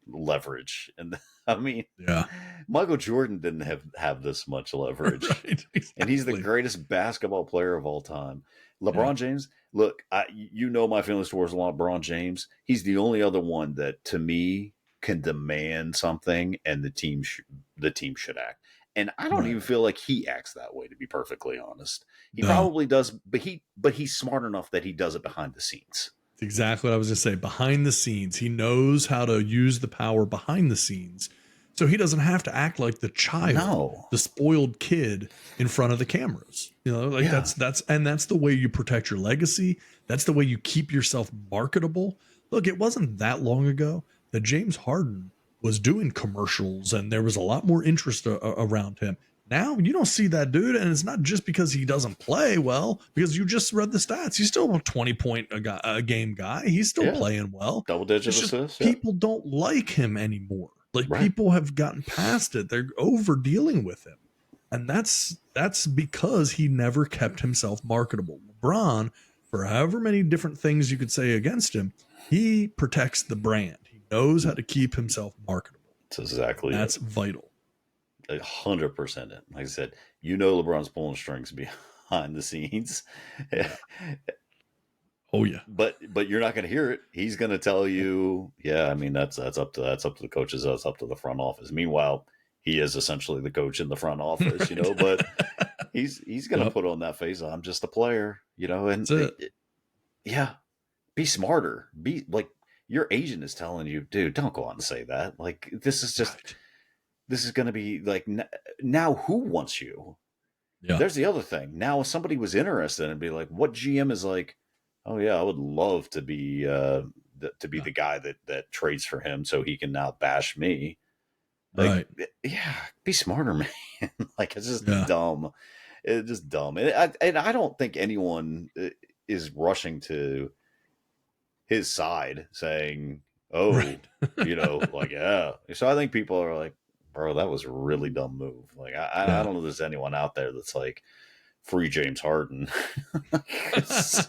leverage? And I mean, yeah, Michael Jordan didn't have this much leverage, right, exactly. And he's the greatest basketball player of all time. LeBron James, look, my feelings towards LeBron James. He's the only other one that, to me, can demand something, and the team should act. And I don't even feel like he acts that way, to be perfectly honest. He probably does, but he's smart enough that he does it behind the scenes. That's exactly what I was going to say. Behind the scenes, he knows how to use the power behind the scenes, so he doesn't have to act like the child, the spoiled kid in front of the cameras. That's the way you protect your legacy. That's the way you keep yourself marketable. Look, it wasn't that long ago that James Harden was doing commercials and there was a lot more interest around him. Now you don't see that dude, and it's not just because he doesn't play well, because you just read the stats. He's still a 20-point a game guy. He's still playing well. Double-digit assists. People don't like him anymore. People have gotten past it. They're over dealing with him. And that's because he never kept himself marketable. LeBron, for however many different things you could say against him, he protects the brand. He knows how to keep himself marketable. That's exactly That's vital. 100%. Like I said, LeBron's pulling strings behind the scenes. Oh yeah. But you're not going to hear it. He's going to tell you, I mean, that's up to the coaches. That's up to the front office. Meanwhile, he is essentially the coach in the front office, but he's going to put on that face. I'm just a player, and be smarter. Be like, your agent is telling you, dude, don't go on and say that. Like, this is just, this is going to be like, now who wants you? Yeah. There's the other thing. Now, if somebody was interested and be like, what GM is like, oh yeah, I would love to be the guy that trades for him so he can now bash me. Like, yeah, be smarter, man. Like, it's just dumb. It's just dumb. And I don't think anyone is rushing to his side saying, oh, like, yeah. So I think people are like, bro, that was a really dumb move. Like, I don't know if there's anyone out there that's like, free James Harden.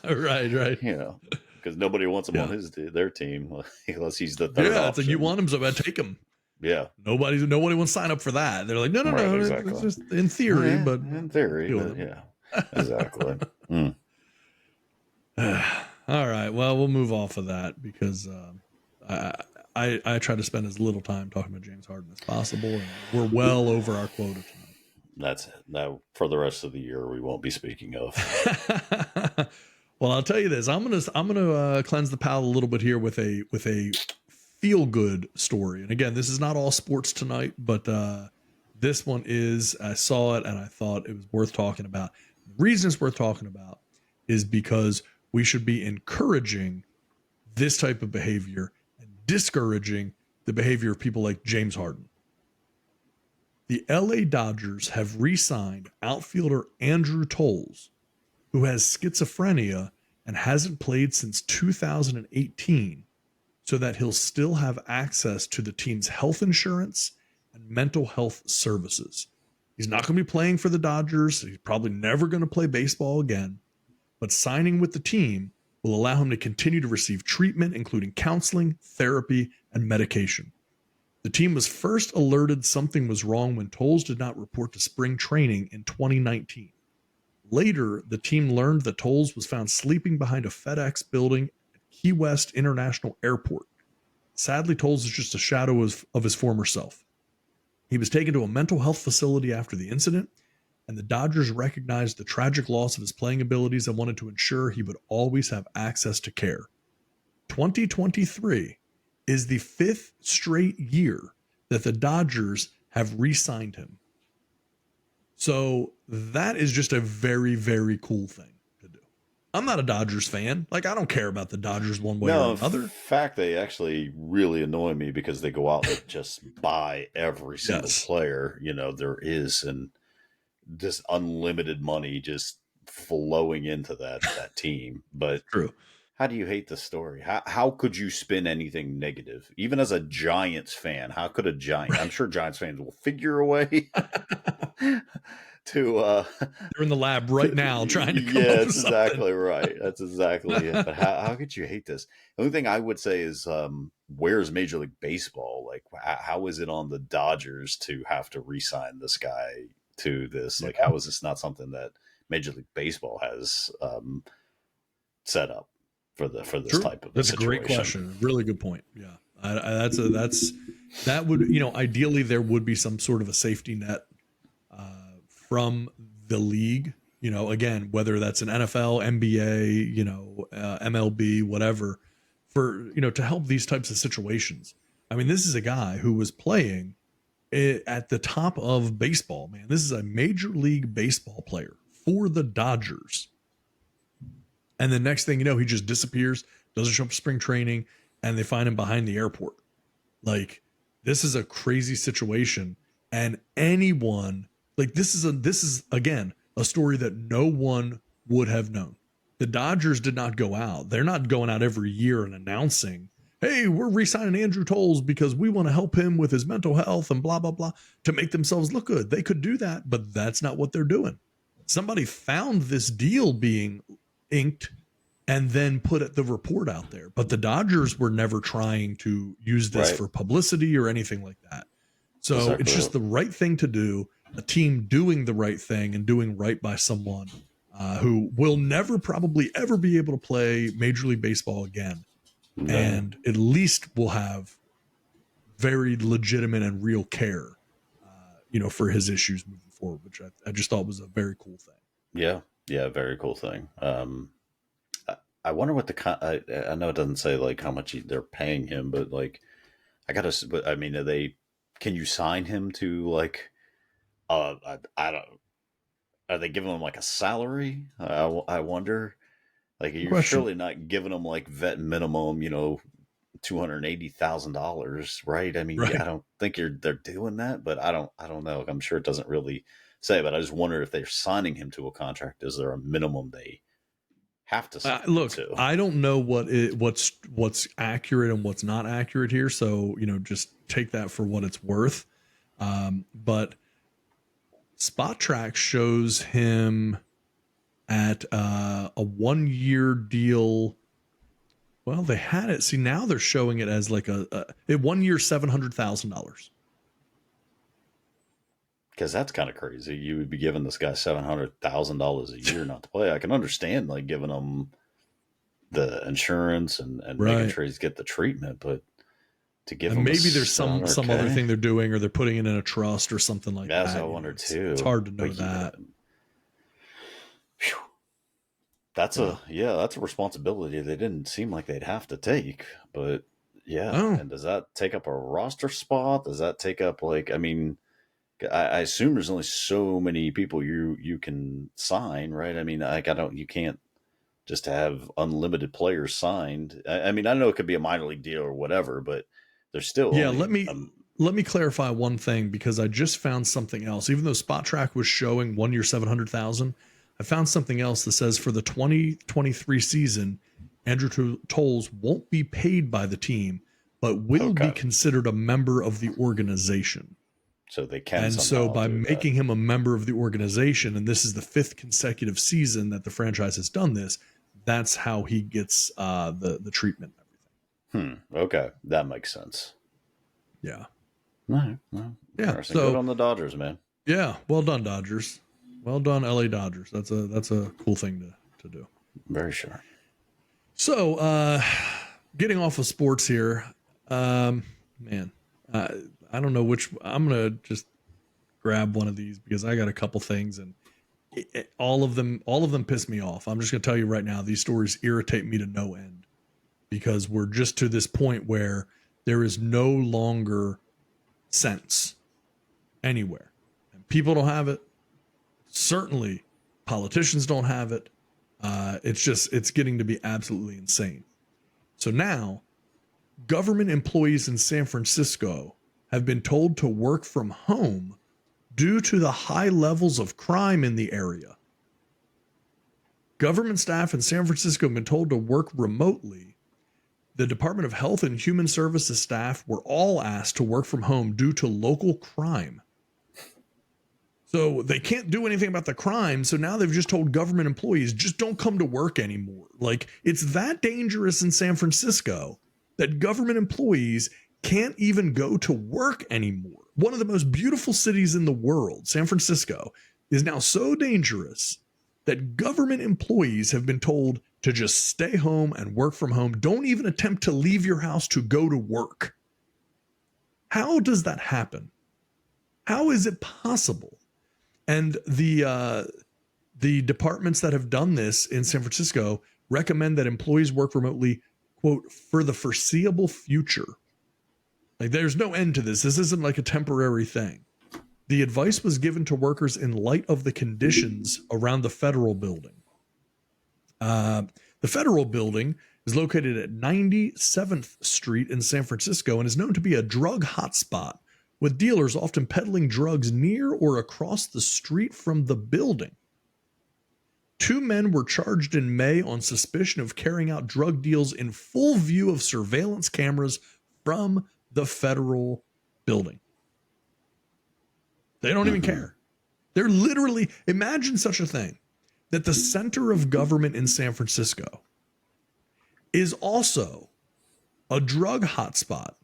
right. Because nobody wants him on their team unless he's the third option. It's like, you want him, so take him. Yeah. Nobody wants to sign up for that. They're like, no. Exactly. It's just in theory, but in theory, exactly. All right. Well, we'll move off of that because I try to spend as little time talking about James Harden as possible, and we're well over our quota tonight. That's it. Now, for the rest of the year, we won't be speaking of. Well, I'll tell you this. I'm gonna cleanse the palate a little bit here with a feel good story. And again, this is not all sports tonight, but this one is. I saw it and I thought it was worth talking about. The reason it's worth talking about is because we should be encouraging this type of behavior and discouraging the behavior of people like James Harden. The LA Dodgers have re-signed outfielder Andrew Toles, who has schizophrenia and hasn't played since 2018, so that he'll still have access to the team's health insurance and mental health services. He's not going to be playing for the Dodgers. He's probably never going to play baseball again, but signing with the team will allow him to continue to receive treatment, including counseling, therapy, and medication. The team was first alerted something was wrong when Toles did not report to spring training in 2019. Later, the team learned that Toles was found sleeping behind a FedEx building at Key West International Airport. Sadly, Toles is just a shadow of his former self. He was taken to a mental health facility after the incident, and the Dodgers recognized the tragic loss of his playing abilities and wanted to ensure he would always have access to care. 2023 is the 5th straight year that the Dodgers have re-signed him. So that is just a very, very cool thing to do. I'm not a Dodgers fan. Like, I don't care about the Dodgers one way or another. In fact, they actually really annoy me because they go out and just buy every single player, there is, and just unlimited money just flowing into that team. But true. How do you hate the story? How could you spin anything negative? Even as a Giants fan, how could a Giant? I'm sure Giants fans will figure a way to. They're in the lab right now trying to come Yeah, up with that's something. exactly right. That's exactly it. But how could you hate this? The only thing I would say is, where's Major League Baseball? Like, how is it on the Dodgers to have to re-sign this guy to this? Like, how is this not something that Major League Baseball has set up for this True. type of That's situation? a great question. Really good point. Yeah, that would, ideally there would be some sort of a safety net from the league. Again, whether that's an NFL, NBA, MLB, whatever, for to help these types of situations. I mean, this is a guy who was playing at the top of baseball. Man, this is a Major League Baseball player for the Dodgers. And the next thing you know, he just disappears, doesn't show up for spring training, and they find him behind the airport. Like, this is a crazy situation. And anyone, like, this is again, a story that no one would have known. The Dodgers did not go out. They're not going out every year and announcing, hey, we're re-signing Andrew Toles because we want to help him with his mental health and blah, blah, blah, to make themselves look good. They could do that, but that's not what they're doing. Somebody found this deal being inked and then put the report out there. But the Dodgers were never trying to use this for publicity or anything like that. So It's just the right thing to do, a team doing the right thing and doing right by someone who will never probably ever be able to play Major League Baseball again. No. And at least will have very legitimate and real care, for his issues moving forward, which I just thought was a very cool thing. Yeah. Yeah. Very cool thing. I wonder what I know it doesn't say like how much they're paying him, but like, can you sign him to like, I don't, are they giving him like a salary? I wonder, like, you're surely not giving him like vet minimum, $280,000, right? I mean, right. I don't think they're doing that, but I don't know. I'm sure it doesn't really say, but I just wonder if they're signing him to a contract. Is there a minimum they have to sign look to? I don't know what's accurate and what's not accurate here, so just take that for what it's worth. But Spot Track shows him at a 1-year deal. Well, they had it. See, now they're showing it as like a 1 year $700,000. Because that's kind of crazy. You would be giving this guy $700,000 a year not to play. I can understand like giving him the insurance and making sure he's get the treatment, but to give him maybe there's some other thing they're doing, or they're putting it in a trust or something like that. That's what I wonder too. It's hard to know that. That's a responsibility they didn't seem like they'd have to take, but yeah. Oh. And does that take up a roster spot? Does that take up like, I mean, I assume there's only so many people you can sign, right? I mean, like you can't just have unlimited players signed. I mean, I know it could be a minor league deal or whatever, but there's still let me clarify one thing, because I just found something else. Even though Spot Track was showing 1 year $700,000, I found something else that says for the 2023 season, Andrew Toles won't be paid by the team, but will be considered a member of the organization. So they can. And so by making him a member of the organization, and this is the 5th consecutive season that the franchise has done this, that's how he gets the treatment and everything. Okay. That makes sense. Yeah. All right. Well, yeah. So good on the Dodgers, man. Yeah. Well done, Dodgers. Well done, LA Dodgers. That's a cool thing to do. Very sure. So getting off of sports here, man, I don't know which. I'm gonna just grab one of these because I got a couple things, and all of them piss me off. I'm just gonna tell you right now, these stories irritate me to no end, because we're just to this point where there is no longer sense anywhere, and people don't have it. Certainly, politicians don't have it. It's getting to be absolutely insane. So now, government employees in San Francisco have been told to work from home due to the high levels of crime in the area. Government staff in San Francisco have been told to work remotely. The Department of Health and Human Services staff were all asked to work from home due to local crime. So they can't do anything about the crime. So now they've just told government employees, just don't come to work anymore. Like, it's that dangerous in San Francisco that government employees can't even go to work anymore. One of the most beautiful cities in the world, San Francisco, is now so dangerous that government employees have been told to just stay home and work from home. Don't even attempt to leave your house to go to work. How does that happen? How is it possible? And the departments that have done this in San Francisco recommend that employees work remotely, quote, for the foreseeable future. Like, there's no end to this. This isn't like a temporary thing. The advice was given to workers in light of the conditions around the federal building. The federal building is located at 97th Street in San Francisco and is known to be a drug hotspot, with dealers often peddling drugs near or across the street from the building. 2 men were charged in May on suspicion of carrying out drug deals in full view of surveillance cameras from the federal building. They don't even care. They're literally, imagine such a thing, that the center of government in San Francisco is also a drug hotspot.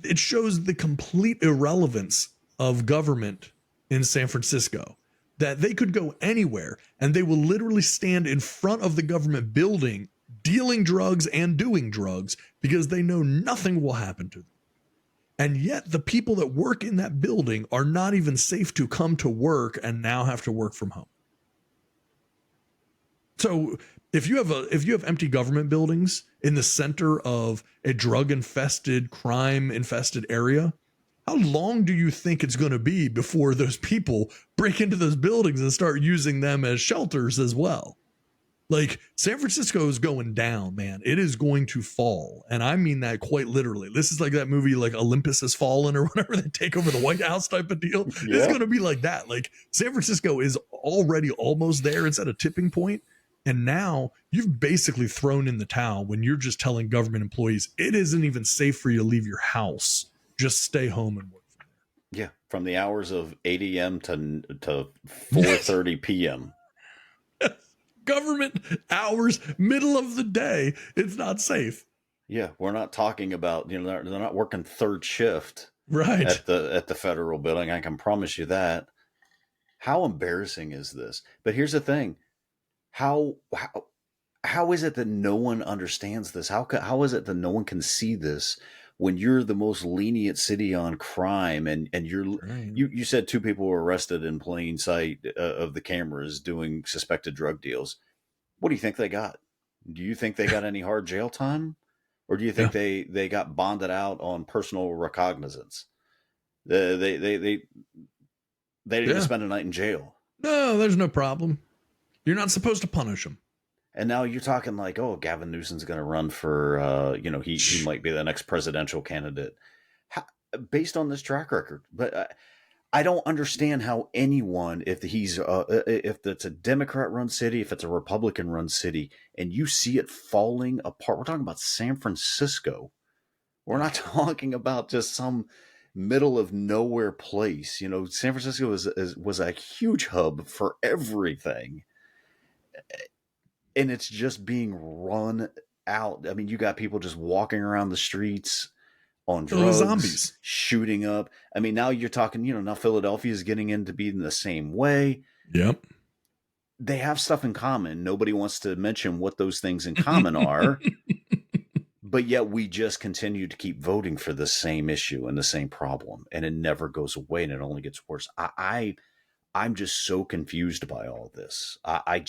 It shows the complete irrelevance of government in San Francisco, that they could go anywhere and they will literally stand in front of the government building dealing drugs and doing drugs because they know nothing will happen to them. And yet the people that work in that building are not even safe to come to work and now have to work from home. So if you have empty government buildings in the center of a drug-infested, crime-infested area, how long do you think it's going to be before those people break into those buildings and start using them as shelters as well? Like, San Francisco is going down, man. It is going to fall. And I mean that quite literally. This is like that movie, like Olympus Has Fallen or whatever, they take over the White House type of deal. Yeah. It's going to be like that. Like, San Francisco is already almost there. It's at a tipping point. And now you've basically thrown in the towel when you're just telling government employees it isn't even safe for you to leave your house. Just stay home and work from there. Yeah, from the hours of 8 a.m. to 4:30 p.m. Government hours, middle of the day, it's not safe. Yeah, we're not talking about, they're not working third shift right at the federal building. I can promise you that. How embarrassing is this? But here's the thing. How is it that no one understands this? How is it that no one can see this when you're the most lenient city on crime and you said 2 people were arrested in plain sight of the cameras doing suspected drug deals? What do you think they got? Do you think they got any hard jail time? Or do you think they got bonded out on personal recognizance? They didn't even spend a night in jail. No, there's no problem. You're not supposed to punish them. And now you're talking like, oh, Gavin Newsom's going to run for, he might be the next presidential candidate based on this track record. But I don't understand how anyone, if it's a Democrat-run city, if it's a Republican-run city, and you see it falling apart. We're talking about San Francisco. We're not talking about just some middle of nowhere place. San Francisco was a huge hub for everything. And it's just being run out. I mean, you got people just walking around the streets on drugs, zombies shooting up. I mean, now you're talking, now Philadephia is getting into being the same way. Yep. They have stuff in common. Nobody wants to mention what those things in common are. But yet we just continue to keep voting for the same issue and the same problem. And it never goes away and it only gets worse. I'm just so confused by all this. I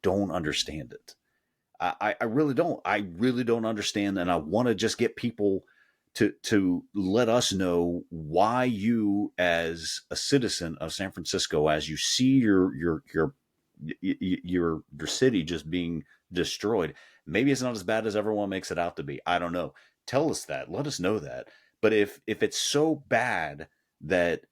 don't understand it. I really don't. I really don't understand. And I want to just get people to let us know why you, as a citizen of San Francisco, as you see your city just being destroyed, maybe it's not as bad as everyone makes it out to be. I don't know. Tell us that. Let us know that. But if it's so bad that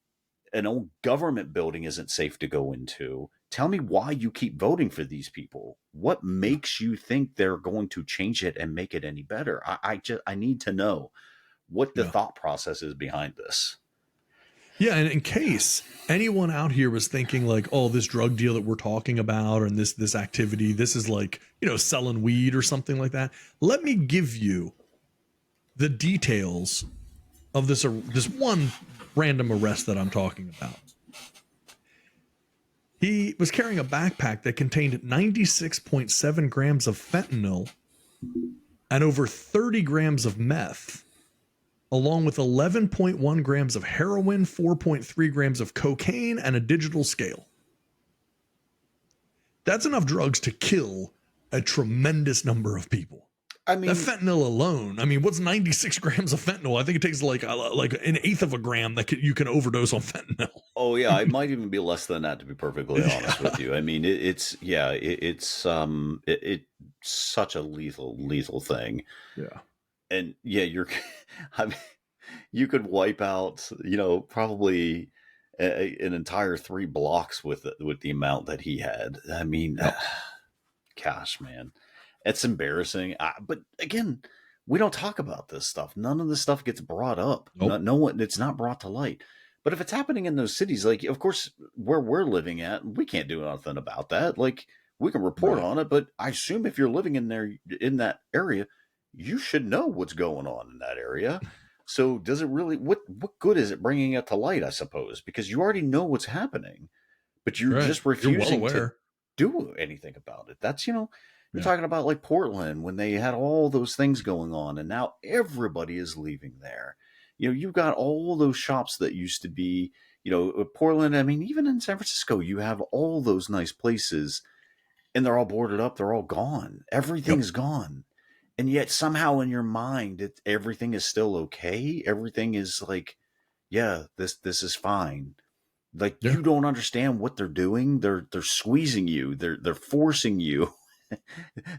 an old government building isn't safe to go into, tell me why you keep voting for these people. What makes you think they're going to change it and make it any better? I need to know what the thought process is behind this. Yeah, and in case anyone out here was thinking like, oh, this drug deal that we're talking about and this activity, this is like, selling weed or something like that. Let me give you the details of this one random arrest that I'm talking about. He was carrying a backpack that contained 96.7 grams of fentanyl and over 30 grams of meth, along with 11.1 grams of heroin, 4.3 grams of cocaine, and a digital scale. That's enough drugs to kill a tremendous number of people. I mean, that fentanyl alone, what's 96 grams of fentanyl? I think it takes like an eighth of a gram that you can overdose on fentanyl. Oh yeah, it might even be less than that, to be perfectly honest with you. I mean, it's such a lethal thing. Yeah, and yeah, you could wipe out, probably an entire 3 blocks with the amount that he had. I mean, gosh, man. It's embarrassing. But again, we don't talk about this stuff. None of this stuff gets brought up. Nope. No one. It's not brought to light. But if it's happening in those cities, like, of course, where we're living at, we can't do nothing about that. Like, we can report on it, but I assume if you're living in that area, you should know what's going on in that area. So does it really, what good is it bringing it to light, I suppose? Because you already know what's happening, but you're just refusing to do anything about it. That's, you're talking about like Portland when they had all those things going on, and now everybody is leaving there. You've got all those shops that used to be, Portland. I mean, even in San Francisco, you have all those nice places, and they're all boarded up. They're all gone. Everything's gone. And yet somehow in your mind, everything is still okay. Everything is like, yeah, this is fine. Like, you don't understand what they're doing. They're squeezing you. They're forcing you.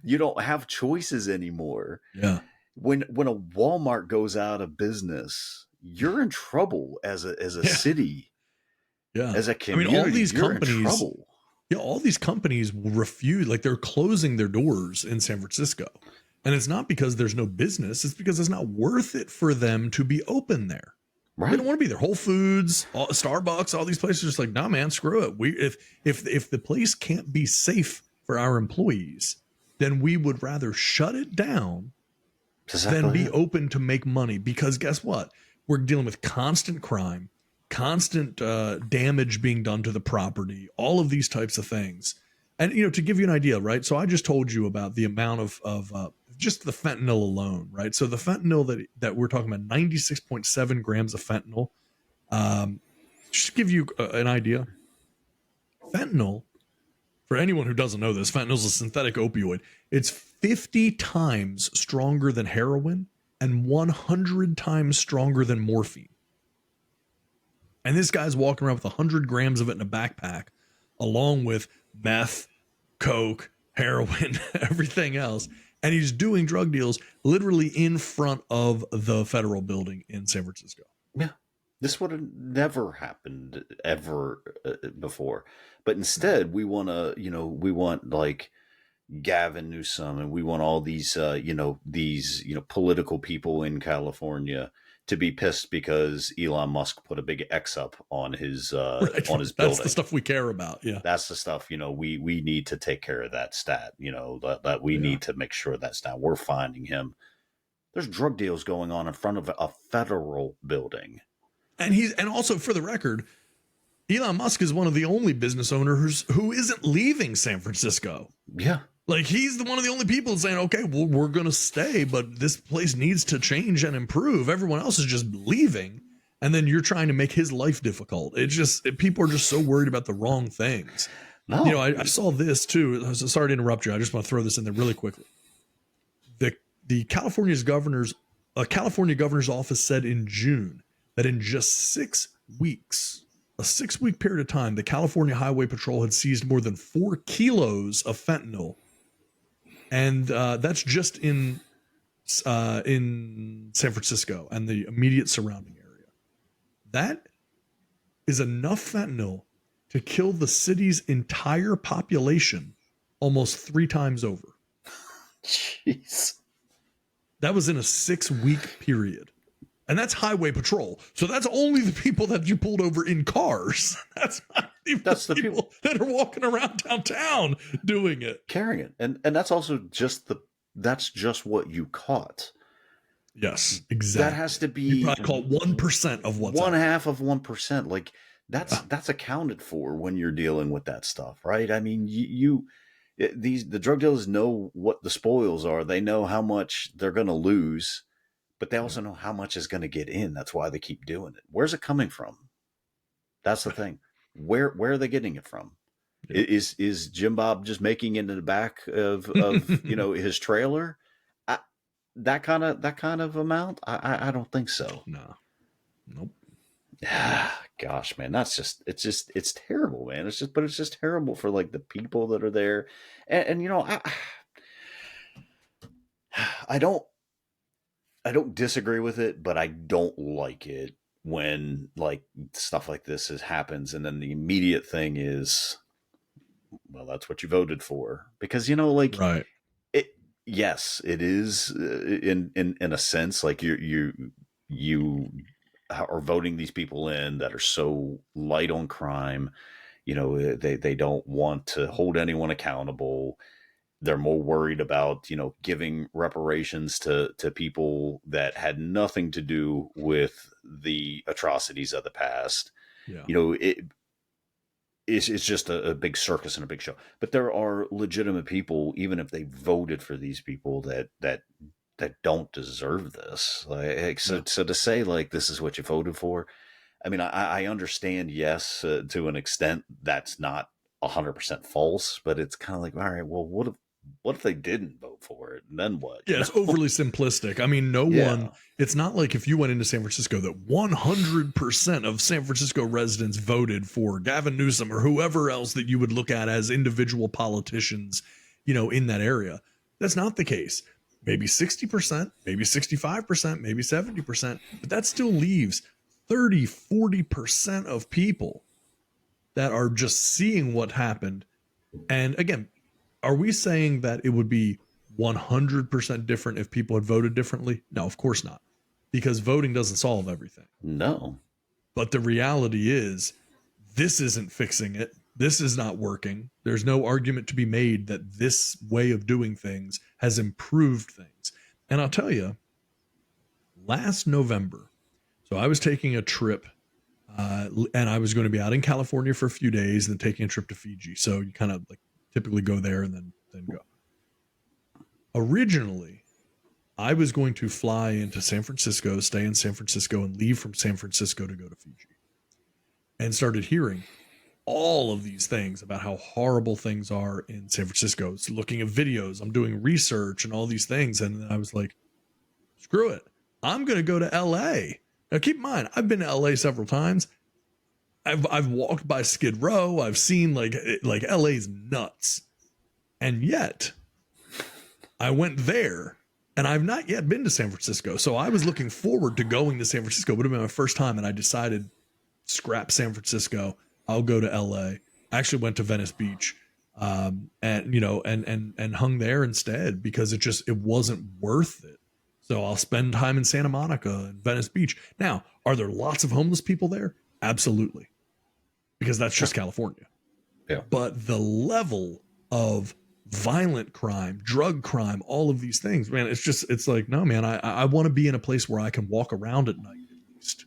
You don't have choices anymore. Yeah. When a Walmart goes out of business, you're in trouble as a city. Yeah. As a community, all these companies, in trouble. Yeah, all these companies refuse, like they're closing their doors in San Francisco. And it's not because there's no business, it's because it's not worth it for them to be open there. Right. They don't want to be there. Whole Foods, Starbucks, all these places are just like, nah, man, screw it. If the place can't be safe for our employees, then we would rather shut it down than be open to make money. Because guess what? We're dealing with constant crime, constant damage being done to the property, all of these types of things. And, to give you an idea, right? So I just told you about the amount of just the fentanyl alone, right? So the fentanyl that we're talking about, 96.7 grams of fentanyl. Just to give you an idea, fentanyl, for anyone who doesn't know this, fentanyl is a synthetic opioid. It's 50 times stronger than heroin and 100 times stronger than morphine. And this guy's walking around with 100 grams of it in a backpack, along with meth, coke, heroin, everything else. And he's doing drug deals literally in front of the federal building in San Francisco. Yeah. This would have never happened ever before. But instead, we want like Gavin Newsom, and we want all these, these political people in California to be pissed because Elon Musk put a big X up on his on his building. That's the stuff we care about. Yeah, that's the stuff. We need to take care of that stat. That we need to make sure that's not. We're finding him. There's drug deals going on in front of a federal building. And also, for the record, Elon Musk is one of the only business owners who isn't leaving San Francisco. Yeah. Like, he's one of the only people saying, okay, well, we're going to stay, but this place needs to change and improve. Everyone else is just leaving. And then you're trying to make his life difficult. People are just so worried about the wrong things. No. I saw this too. Sorry to interrupt you. I just want to throw this in there really quickly. The California governor's office said in June that in just 6 weeks, a 6-week period of time, the California Highway Patrol had seized more than 4 kilos of fentanyl. And that's just in San Francisco and the immediate surrounding area. That is enough fentanyl to kill the city's entire population almost 3 times over. Jeez. That was in a 6-week period. And that's highway patrol. So that's only the people that you pulled over in cars. That's not even the people that are walking around downtown doing it. Carrying it. And that's also just what you caught. Yes, exactly. That has to be, you probably caught 1% of what's one half of 1%. Like that's accounted for when you're dealing with that stuff, right? I mean, the drug dealers know what the spoils are. They know how much they're going to lose, but they also know how much is going to get in. That's why they keep doing it. Where's it coming from? That's the thing. Where are they getting it from? Yeah. Is Jim Bob just making it in the back of his trailer? That kind of amount? I don't think so. No. Nope. Gosh, man, it's terrible, man. It's just terrible for like the people that are there. And I don't disagree with it, but I don't like it when like stuff like this happens. And then the immediate thing is, well, that's what you voted for, because, right. Yes, it is in a sense, like you are voting these people in that are so light on crime. They don't want to hold anyone accountable. They're more worried about, giving reparations to people that had nothing to do with the atrocities of the past. Yeah. It's just a big circus and a big show. But there are legitimate people, even if they voted for these people, that don't deserve this. So to say like this is what you voted for, I mean, I understand, yes, to an extent that's not 100% false, but it's kind of like, all right, well, what if they didn't vote for it, and then what? Yeah, it's overly simplistic. I mean, one. It's not like if you went into San Francisco that 100% of San Francisco residents voted for Gavin Newsom or whoever else that you would look at as individual politicians, in that area. That's not the case. Maybe 60%, maybe 65%, maybe 70%, but that still leaves 30-40% of people that are just seeing what happened. And again, are we saying that it would be 100% different if people had voted differently? No, of course not, because voting doesn't solve everything. No. But the reality is this isn't fixing it. This is not working. There's no argument to be made that this way of doing things has improved things. And I'll tell you, last November, so I was taking a trip and I was going to be out in California for a few days and then taking a trip to Fiji. So you kind of like typically go there and then go. Originally, I was going to fly into San Francisco, stay in San Francisco, and leave from San Francisco to go to Fiji. And started hearing all of these things about how horrible things are in San Francisco. So looking at videos, I'm doing research and all these things. And I was like, screw it. I'm going to go to LA. Now keep in mind, I've been to LA several times. I've walked by Skid Row. I've seen like LA's nuts. And yet I went there and I've not yet been to San Francisco. So I was looking forward to going to San Francisco. It would have been my first time. And I decided scrap San Francisco. I'll go to LA. I actually went to Venice Beach and hung there instead because it wasn't worth it. So I'll spend time in Santa Monica and Venice Beach. Now, are there lots of homeless people there? Absolutely. Because that's just California. Yeah. But the level of violent crime, drug crime, all of these things, man, it's like, no, man, I want to be in a place where I can walk around at night at least.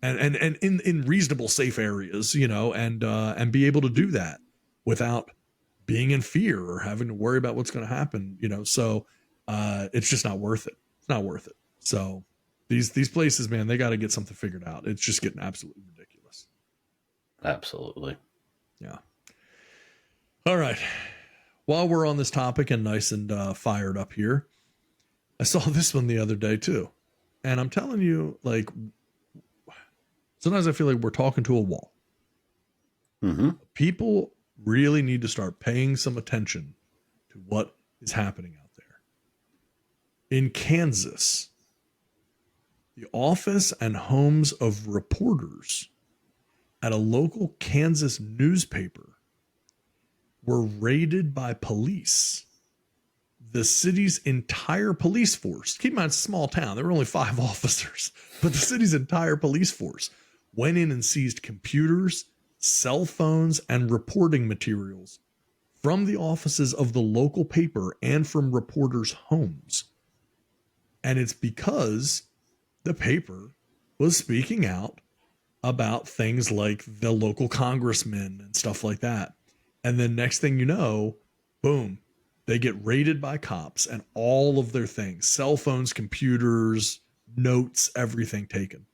And in reasonable, safe areas, and be able to do that without being in fear or having to worry about what's going to happen, So it's just not worth it. It's not worth it. So these places, man, they got to get something figured out. It's just getting absolutely ridiculous. Absolutely. Yeah. All right. While we're on this topic and nice and fired up here, I saw this one the other day too, and I'm telling you, like, sometimes I feel like we're talking to a wall. Mm-hmm. People really need to start paying some attention to what is happening out there. In Kansas, the office and homes of reporters at a local Kansas newspaper were raided by police. The city's entire police force, keep in mind it's a small town, there were only 5 officers, but the city's entire police force went in and seized computers, cell phones, and reporting materials from the offices of the local paper and from reporters' homes. And it's because the paper was speaking out about things like the local congressman and stuff like that. And then next thing you know, boom, they get raided by cops and all of their things, cell phones, computers, notes, everything taken.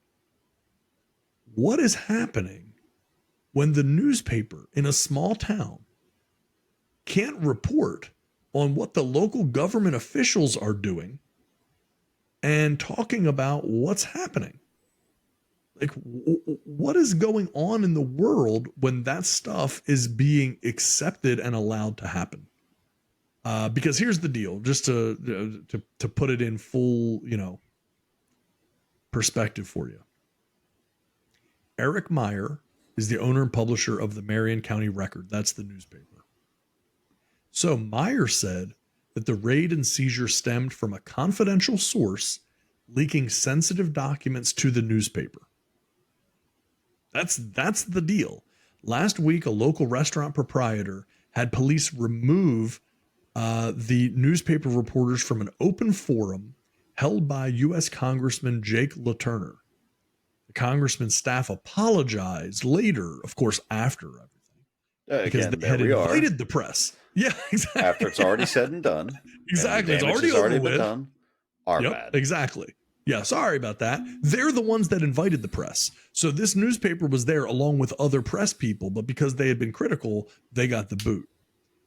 What is happening when the newspaper in a small town can't report on what the local government officials are doing and talking about what's happening? Like, what is going on in the world when that stuff is being accepted and allowed to happen? Because here's the deal, just to put it in full, perspective for you. Eric Meyer is the owner and publisher of the Marion County Record. That's the newspaper. So Meyer said that the raid and seizure stemmed from a confidential source leaking sensitive documents to the newspaper. That's the deal. Last week, a local restaurant proprietor had police remove the newspaper reporters from an open forum held by U.S. Congressman Jake LaTurner. The congressman's staff apologized later, of course, after everything, because again, they had invited the press. Yeah, exactly. After it's already said and done. Exactly. And it's already been done. Our bad. Exactly. Yeah, sorry about that. They're the ones that invited the press. So this newspaper was there along with other press people, but because they had been critical, they got the boot.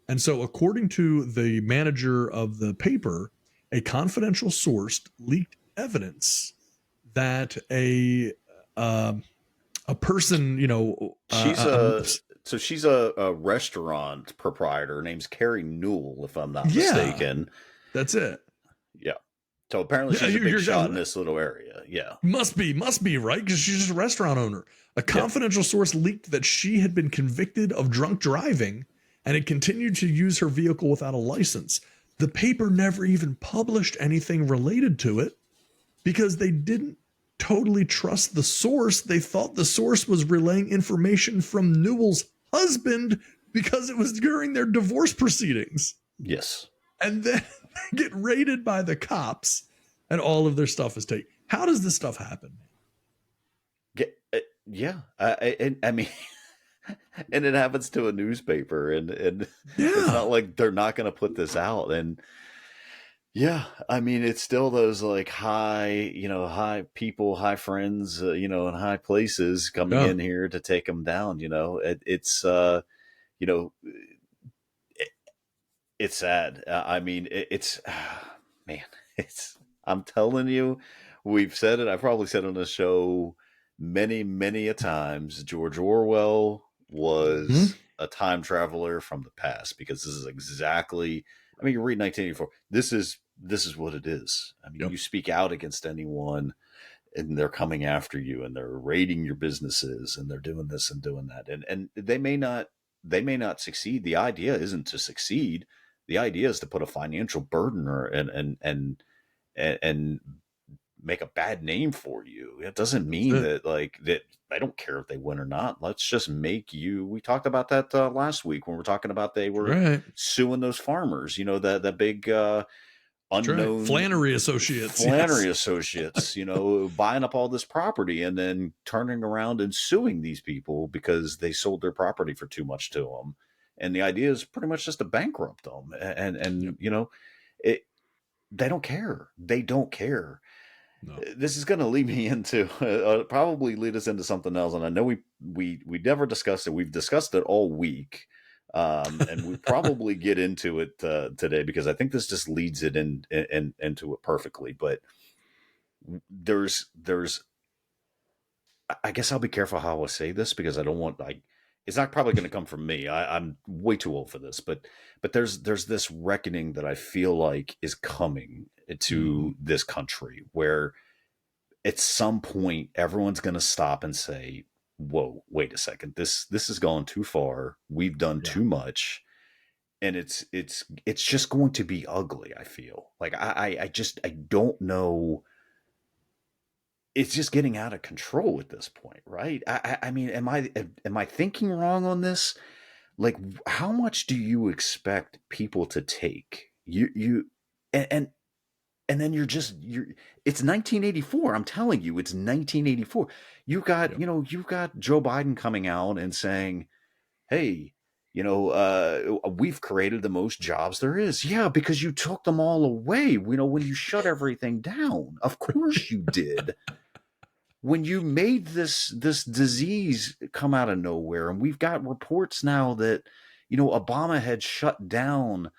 And so according to the manager of the paper, a confidential source leaked evidence that a person, she's a restaurant proprietor. Her name's Carrie Newell, if I'm not mistaken. That's it. Yeah. So apparently she's a big shot in this little area. Yeah. Must be, right? Because she's just a restaurant owner. A confidential source leaked that she had been convicted of drunk driving and had continued to use her vehicle without a license. The paper never even published anything related to it because they didn't totally trust the source. They thought the source was relaying information from Newell's husband because it was during their divorce proceedings. Yes. And then they get raided by the cops and all of their stuff is taken. How does this stuff happen? Yeah. I mean, and it happens to a newspaper and it's not like they're not going to put this out. And yeah, I mean, it's still those like high people, high friends, and high places coming in here to take them down. It's sad. I mean, I'm telling you, we've said it. I've probably said it on the show many, many a times. George Orwell was a time traveler from the past because this is exactly, I mean, you read 1984. This is what it is. I mean, you speak out against anyone and they're coming after you and they're raiding your businesses and they're doing this and doing that. And they may not succeed. The idea isn't to succeed. The idea is to put a financial burden and make a bad name for you. It doesn't mean that I don't care if they win or not. Let's just make you. We talked about that last week when we were talking about they were suing those farmers. That big unknown Flannery Associates, buying up all this property and then turning around and suing these people because they sold their property for too much to them. And the idea is pretty much just to bankrupt them. And they don't care. They don't care. No. This is going to lead me into probably lead us into something else. And I know we never discussed it. We've discussed it all week. And we probably get into it today because I think this just leads it into it perfectly. But there's I guess I'll be careful how I say this because I don't want it's not probably going to come from me. I'm way too old for this, but there's this reckoning that I feel like is coming to this country where at some point everyone's going to stop and say, whoa, wait a second. This has gone too far. We've done too much. And it's just going to be ugly, I feel. Like I don't know. It's just getting out of control at this point, right? I mean, am I thinking wrong on this? Like, how much do you expect people to take? And then it's 1984. I'm telling you, it's 1984. You've got Joe Biden coming out and saying, hey, we've created the most jobs there is. Yeah, because you took them all away. When you shut everything down, of course you did. When you made this disease come out of nowhere, and we've got reports now that, Obama had shut down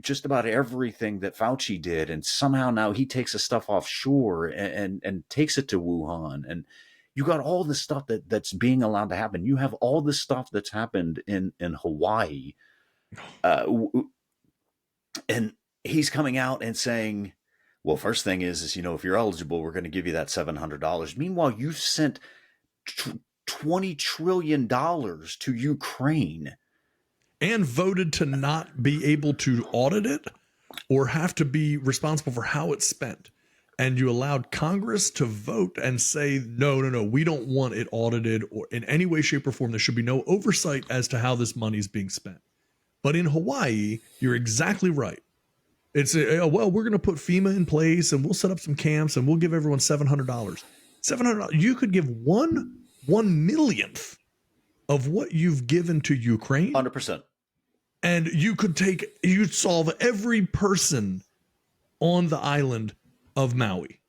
just about everything that Fauci did, and somehow now he takes the stuff offshore and takes it to Wuhan, and you got all this stuff that's being allowed to happen. You have all this stuff that's happened in Hawaii, and he's coming out and saying, well, first thing is if you're eligible, we're going to give you that $700. Meanwhile, you sent $20 trillion to Ukraine. And voted to not be able to audit it or have to be responsible for how it's spent. And you allowed Congress to vote and say, no, we don't want it audited or in any way, shape, or form. There should be no oversight as to how this money is being spent. But in Hawaii, you're exactly right. It's, we're going to put FEMA in place and we'll set up some camps and we'll give everyone $700. $700. You could give 1/1,000,000th of what you've given to Ukraine. 100%. And you'd solve every person on the island of Maui.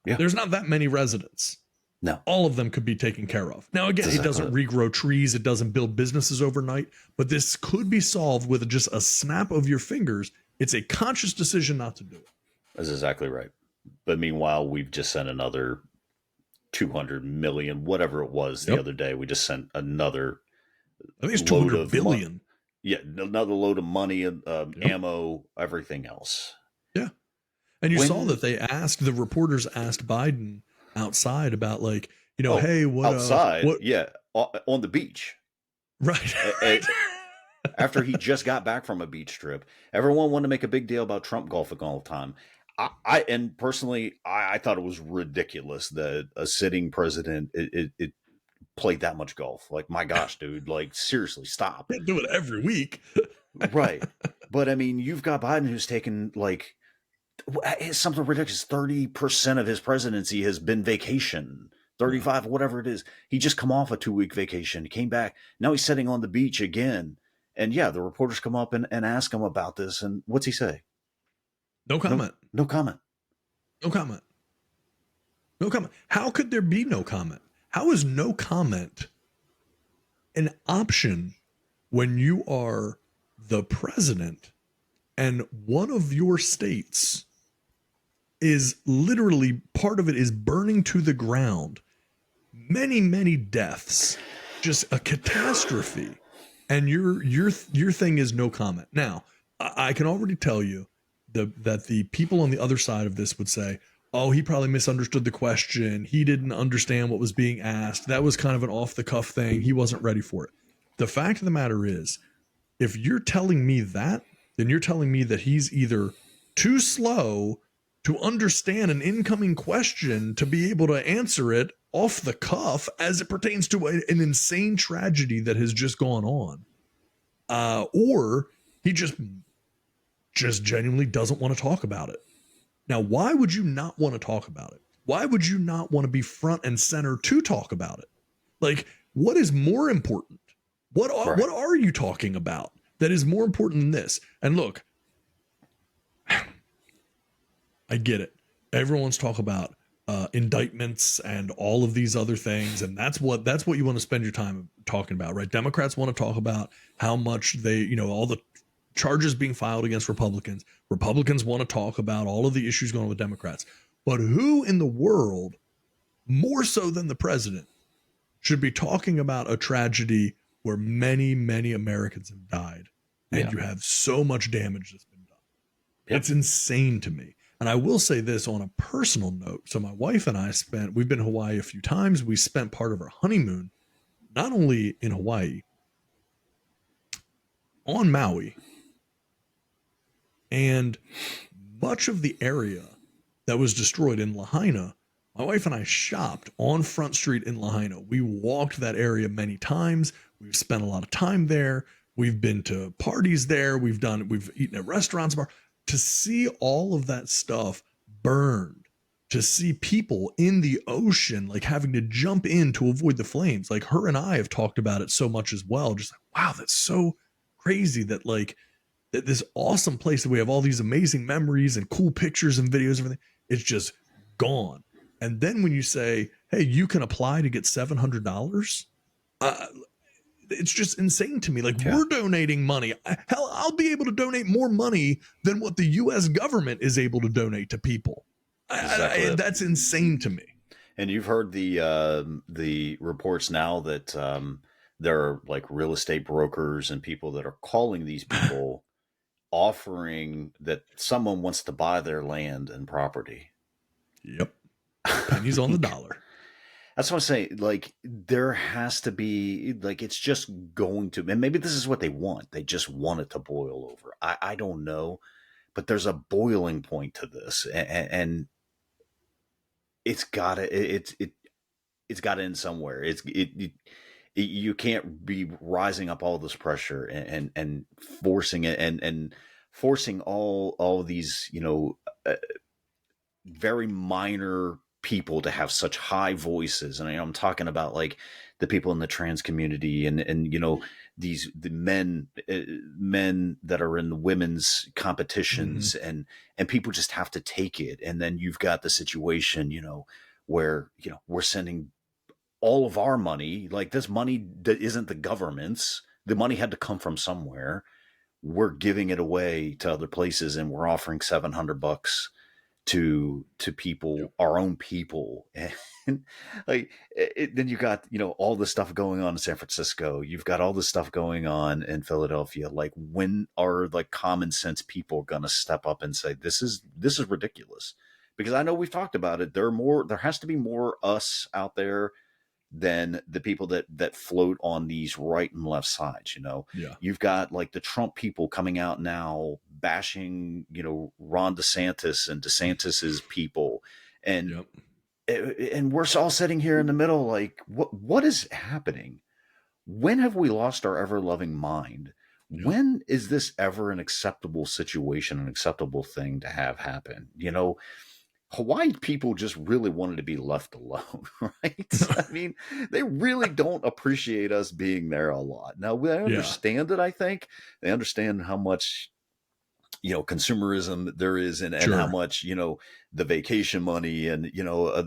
Yeah. There's not that many residents. No. All of them could be taken care of. Now, again, it doesn't regrow trees. It doesn't build businesses overnight. But this could be solved with just a snap of your fingers. It's a conscious decision not to do it. That's exactly right. But meanwhile, we've just sent another 200 million, whatever it was the other day. We just sent another. I think it's 200 billion. Yeah, another load of money, ammo, everything else. Yeah. And you saw that the reporters asked Biden outside about hey, what outside? Yeah, on the beach. Right. After he just got back from a beach trip, everyone wanted to make a big deal about Trump golfing all the time. And personally, I thought it was ridiculous that a sitting president it played that much golf. Like, my gosh, dude, like, seriously, stop. Can't do it every week. Right. But I mean, you've got Biden who's taken something ridiculous. 30% of his presidency has been vacation. 35, whatever it is. He just come off a 2-week vacation. He came back. Now he's sitting on the beach again. And yeah, the reporters come up and ask him about this. And what's he say? No comment. No comment. No comment. No comment. How could there be no comment? How is no comment an option when you are the president and one of your states is literally, part of it is burning to the ground? Many, many deaths, just a catastrophe. And your thing is no comment. Now, I can already tell you that the people on the other side of this would say, oh, he probably misunderstood the question. He didn't understand what was being asked. That was kind of an off-the-cuff thing. He wasn't ready for it. The fact of the matter is, if you're telling me that, then you're telling me that he's either too slow to understand an incoming question to be able to answer it off the cuff as it pertains to an insane tragedy that has just gone on. Or he just genuinely doesn't want to talk about it. Now, why would you not want to talk about it? Why would you not want to be front and center to talk about it? Like, what is more important? What are you talking about that is more important than this? And look, I get it. Everyone's talking about indictments and all of these other things, and that's what you want to spend your time talking about, right? Democrats want to talk about how much they, all the charges being filed against Republicans. Republicans want to talk about all of the issues going on with Democrats. But who in the world, more so than the president, should be talking about a tragedy where many, many Americans have died and you have so much damage that's been done? It's insane to me. And I will say this on a personal note. So my wife and I we've been to Hawaii a few times. We spent part of our honeymoon, not only in Hawaii, on Maui, and much of the area that was destroyed in Lahaina. My wife and I shopped on Front Street in Lahaina. We walked that area many times. We've spent a lot of time there. We've been to parties there. We've eaten at restaurants. To see all of that stuff burned, to see people in the ocean, like having to jump in to avoid the flames. Like her and I have talked about it so much as well. Just like, wow, that's so crazy that like that this awesome place that we have all these amazing memories and cool pictures and videos, everything, it's just gone. And then when you say, hey, you can apply to get $700, it's just insane to me. Like, we're donating money. Hell, I'll be able to donate more money than what the U.S. government is able to donate to people. Exactly. That's insane to me. And you've heard the reports now that there are like real estate brokers and people that are calling these people offering that someone wants to buy their land and property. Yep. Pennies on the dollar. That's what I'm saying. Like, there has to be, like, it's just going to, and maybe this is what they want. They just want it to boil over. I don't know, but there's a boiling point to this, and it's gotta, it's gotta end somewhere. You can't be rising up all this pressure and forcing it and forcing all these, very minor people to have such high voices. And I'm talking about like the people in the trans community and the men that are in the women's competitions, and people just have to take it. And then you've got the situation, where, we're sending all of our money, like this money that isn't the government's, the money had to come from somewhere. We're giving it away to other places, and we're offering $700 to people, our own people. And like, then you got, all this stuff going on in San Francisco. You've got all this stuff going on in Philadelphia. Like, when are like common sense people going to step up and say, this is ridiculous? Because I know we've talked about it. There has to be more us out there than the people that float on these right and left sides. You've got like the Trump people coming out now bashing, Ron DeSantis and DeSantis's people. And, and we're all sitting here in the middle, like, what is happening? When have we lost our ever loving mind? When is this ever an acceptable situation, an acceptable thing to have happen? Hawaii people just really wanted to be left alone, right? I mean, they really don't appreciate us being there a lot. Now, they understand it, I think. They understand how much, consumerism there is and how much, the vacation money and,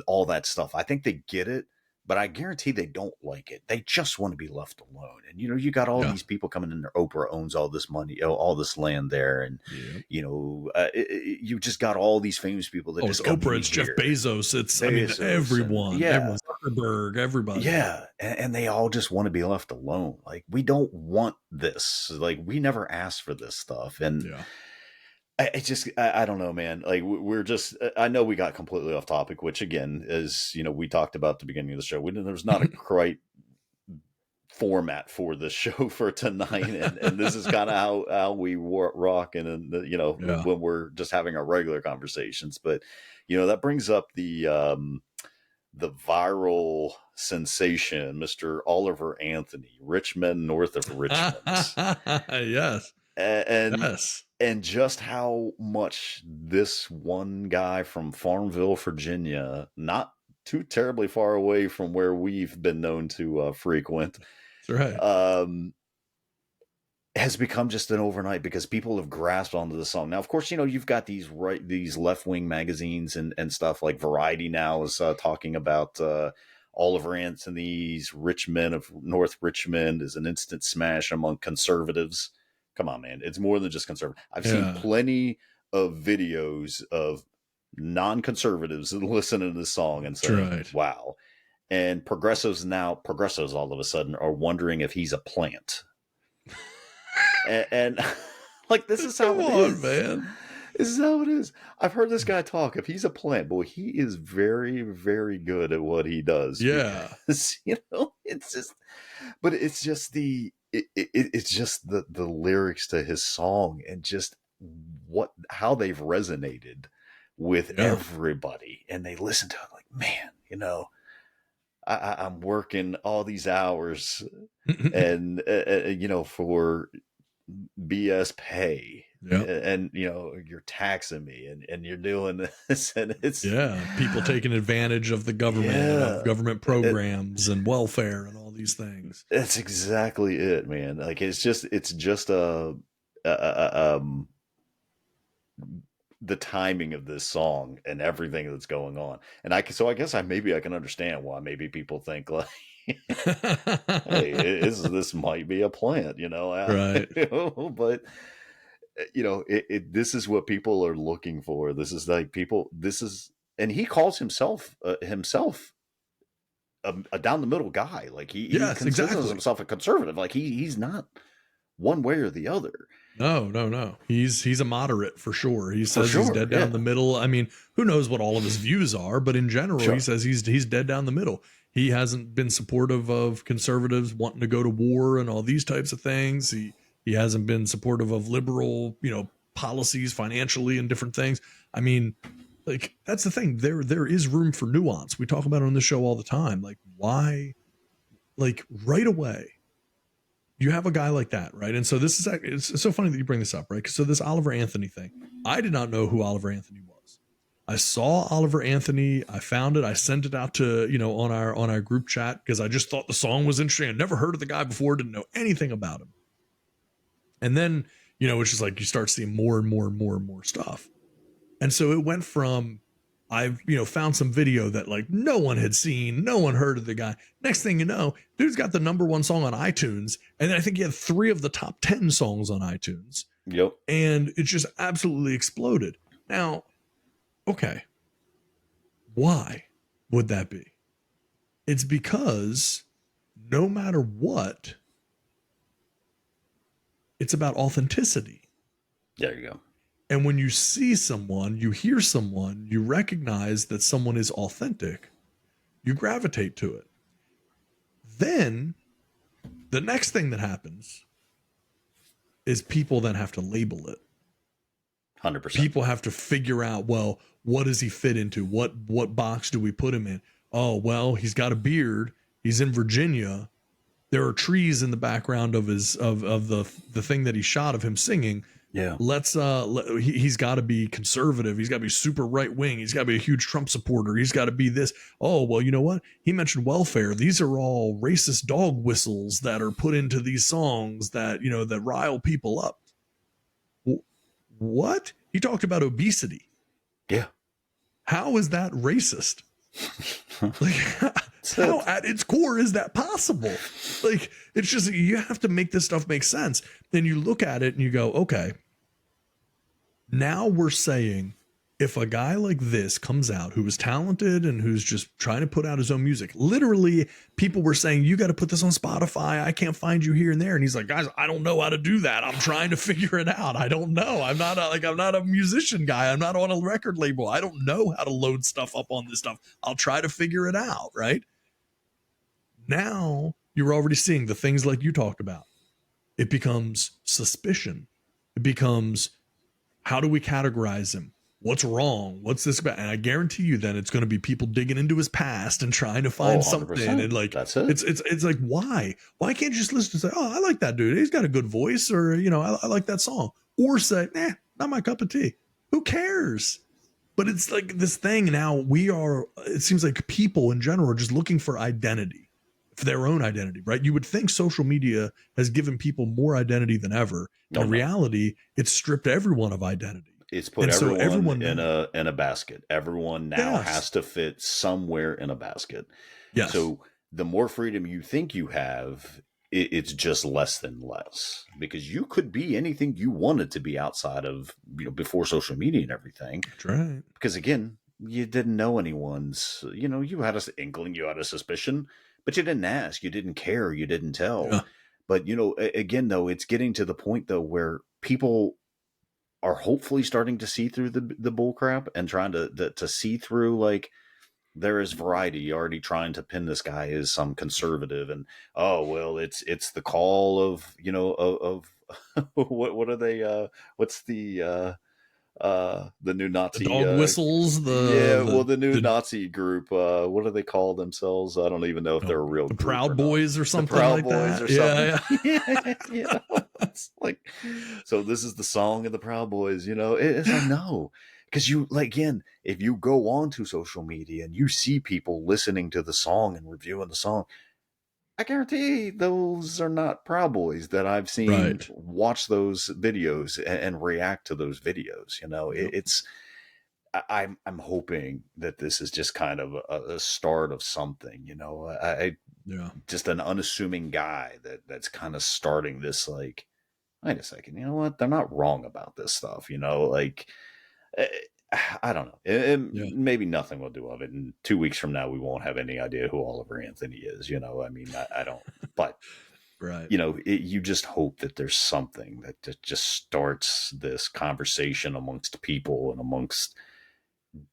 all that stuff. I think they get it, but I guarantee they don't like it. They just want to be left alone. And, you got all these people coming in there. Oprah owns all this money, all this land there. And, you just got all these famous people that just Oprah, it's Jeff Bezos. It's, everyone. Everyone, Zuckerberg, everybody. Yeah. And they all just want to be left alone. Like, we don't want this. Like, we never asked for this stuff. And I don't know, man. Like, we're just, I know we got completely off topic, which again is, we talked about at the beginning of the show. There's not a right format for the show for tonight. And this is kind of how we rock and, when we're just having our regular conversations. But, that brings up the viral sensation, Mr. Oliver Anthony, Richmond, north of Richmond. Yes. And just how much this one guy from Farmville, Virginia, not too terribly far away from where we've been known to frequent, that's right, has become just an overnight because people have grasped onto the song. Now, of course, you've got these left-wing magazines and stuff like Variety now is talking about Oliver Anthony's Richmond of North Richmond is an instant smash among conservatives. Come on, man. It's more than just conservative. I've seen plenty of videos of non-conservatives listening to this song and saying, wow. And progressives all of a sudden are wondering if he's a plant. and like, this is how it is, man. Is that what it is? I've heard this guy talk. If he's a plant, boy, he is very, very good at what he does. Yeah. Because, it's just, but it's just it's just the lyrics to his song and just how they've resonated with everybody. And they listen to it like, man, I'm working all these hours and, for BS pay. And you're taxing me and you're doing this, and it's people taking advantage of the government and of government programs and welfare and all these things. That's exactly it, man. Like it's just the timing of this song and everything that's going on. And I guess maybe I can understand why maybe people think like, hey, this might be a plant, right? But this is what people are looking for. This is like and he calls himself a down the middle guy. Like he considers himself a conservative. Like he's not one way or the other. No. He's a moderate for sure. He says he's dead down the middle. I mean, who knows what all of his views are, but in general, he says he's dead down the middle. He hasn't been supportive of conservatives wanting to go to war and all these types of things. He hasn't been supportive of liberal, policies financially and different things. I mean, like that's the thing. There is room for nuance. We talk about it on the show all the time. Like why, like right away, you have a guy like that, right? And so it's so funny that you bring this up, right? So this Oliver Anthony thing, I did not know who Oliver Anthony was. I saw Oliver Anthony. I found it. I sent it out to, on our group chat because I just thought the song was interesting. I'd never heard of the guy before. Didn't know anything about him. And then, it's just like you start seeing more and more and more and more stuff. And so it went from I've, found some video that like no one had seen, no one heard of the guy. Next thing you know, dude's got the #1 song on iTunes. And I think he had 3 of the top 10 songs on iTunes. Yep. And it just absolutely exploded. Now, okay. Why would that be? It's because no matter what, it's about authenticity. There you go. And when you see someone, you hear someone, you recognize that someone is authentic, you gravitate to it. Then the next thing that happens is people then have to label it. 100%. People have to figure out, well, what does he fit into? What box do we put him in? Oh, well, he's got a beard. He's in Virginia. There are trees in the background of his of the thing that he shot of him singing. Yeah. He's got to be conservative. He's got to be super right wing. He's got to be a huge Trump supporter. He's got to be this. Oh, well, you know what? He mentioned welfare. These are all racist dog whistles that are put into these songs that, that rile people up. What? He talked about obesity. Yeah. How is that racist? Like, how at its core is that possible? Like, it's just, you have to make this stuff make sense. Then you look at it and you go, okay, now we're saying if a guy like this comes out who is talented and who's just trying to put out his own music, literally people were saying, you got to put this on Spotify. I can't find you here and there. And he's like, guys, I don't know how to do that. I'm trying to figure it out. I don't know. I'm not a musician guy. I'm not on a record label. I don't know how to load stuff up on this stuff. I'll try to figure it out. Right now, you're already seeing the things like you talked about. It becomes suspicion. It becomes, how do we categorize him? What's wrong? What's this about? And I guarantee you then it's going to be people digging into his past and trying to find something. And like, that's it. It's like, why can't you just listen and say, oh, I like that dude. He's got a good voice, or, I like that song, or say, nah, not my cup of tea. Who cares? But it's like this thing now it seems like people in general are just looking for identity, for their own identity, right? You would think social media has given people more identity than ever. In reality, it's stripped everyone of identity. It's put everyone in a basket. Everyone now has to fit somewhere in a basket. Yes. So the more freedom you think you have, it's just less than less, because you could be anything you wanted to be outside of, before social media and everything. That's right. Because again, you didn't know anyone's, you had an inkling, you had a suspicion, but you didn't ask, you didn't care, you didn't tell. Yeah. But, again, though, it's getting to the point, though, where people are hopefully starting to see through the bull crap and trying to see through, like, there is variety. You're already trying to pin this guy as some conservative, and oh well, it's the call of, you know, of what are they? What's the new The Nazi, dog whistles, yeah, well, the new the Nazi group, what do they call themselves? I don't even know if they're a real the group or Proud not. Boys or The something Proud like Boys that. or Yeah, something. Yeah, you know, it's like, so this is the song of the Proud Boys, you know. It's like, no, because you, like, again, if you go on to social media and you see people listening to the song and reviewing the song, I guarantee those are not Proud Boys that I've seen right. watch those videos and react to those videos. You know, Yep. it's, I'm hoping that this is just kind of a start of something. You know, I Yeah. just an unassuming guy that's kind of starting this. Like, wait a second, you know what? They're not wrong about this stuff. You know, like, eh, I don't know. Yeah. Maybe nothing will do of it. And 2 weeks from now, we won't have any idea who Oliver Anthony is. You know, I mean, I don't. But Right. you know, you just hope that there's something that just starts this conversation amongst people and amongst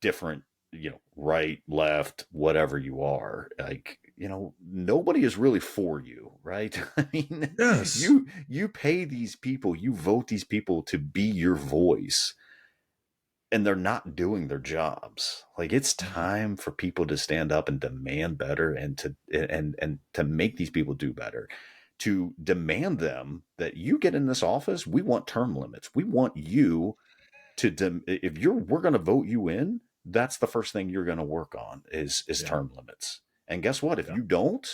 different, you know, right, left, whatever you are. Like, you know, nobody is really for you, right? I mean, Yes. you pay these people, you vote these people to be your voice, and they're not doing their jobs. Like, it's time for people to stand up and demand better, and to make these people do better, to demand them that you get in this office. We want term limits. We want you to if we're going to vote you in, that's the first thing you're going to work on is Yeah. term limits. And guess what? If Yeah. you don't,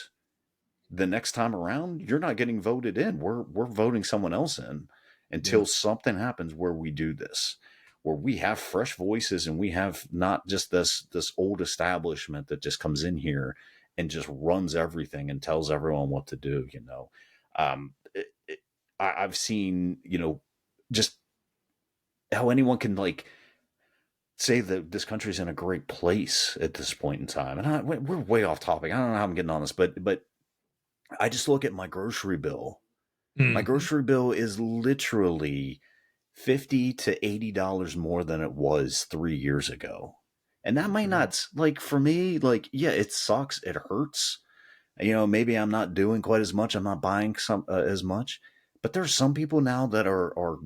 the next time around, you're not getting voted in. We're voting someone else in until something happens where we do this, where we have fresh voices, and we have not just this old establishment that just comes in here and just runs everything and tells everyone what to do. You know, I've seen, you know, just how anyone can, like, say that this country's in a great place at this point in time. And we're way off topic. I don't know how I'm getting on this, but I just look at my grocery bill. My Mm. grocery bill is literally $50 to $80 more than it was 3 years ago. And that might not, like, for me, like, yeah, it sucks. It hurts. You know, maybe I'm not doing quite as much. I'm not buying as much, but there's some people now that are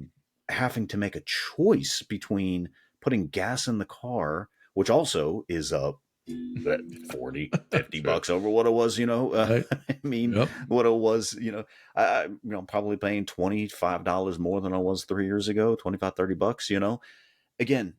having to make a choice between putting gas in the car, which also is up 40, 50 Sure. bucks over what it was, you know. Right. I mean, Yep. what it was, you know, you know, probably paying $25 more than I was 3 years ago, 25, 30 bucks, you know. Again,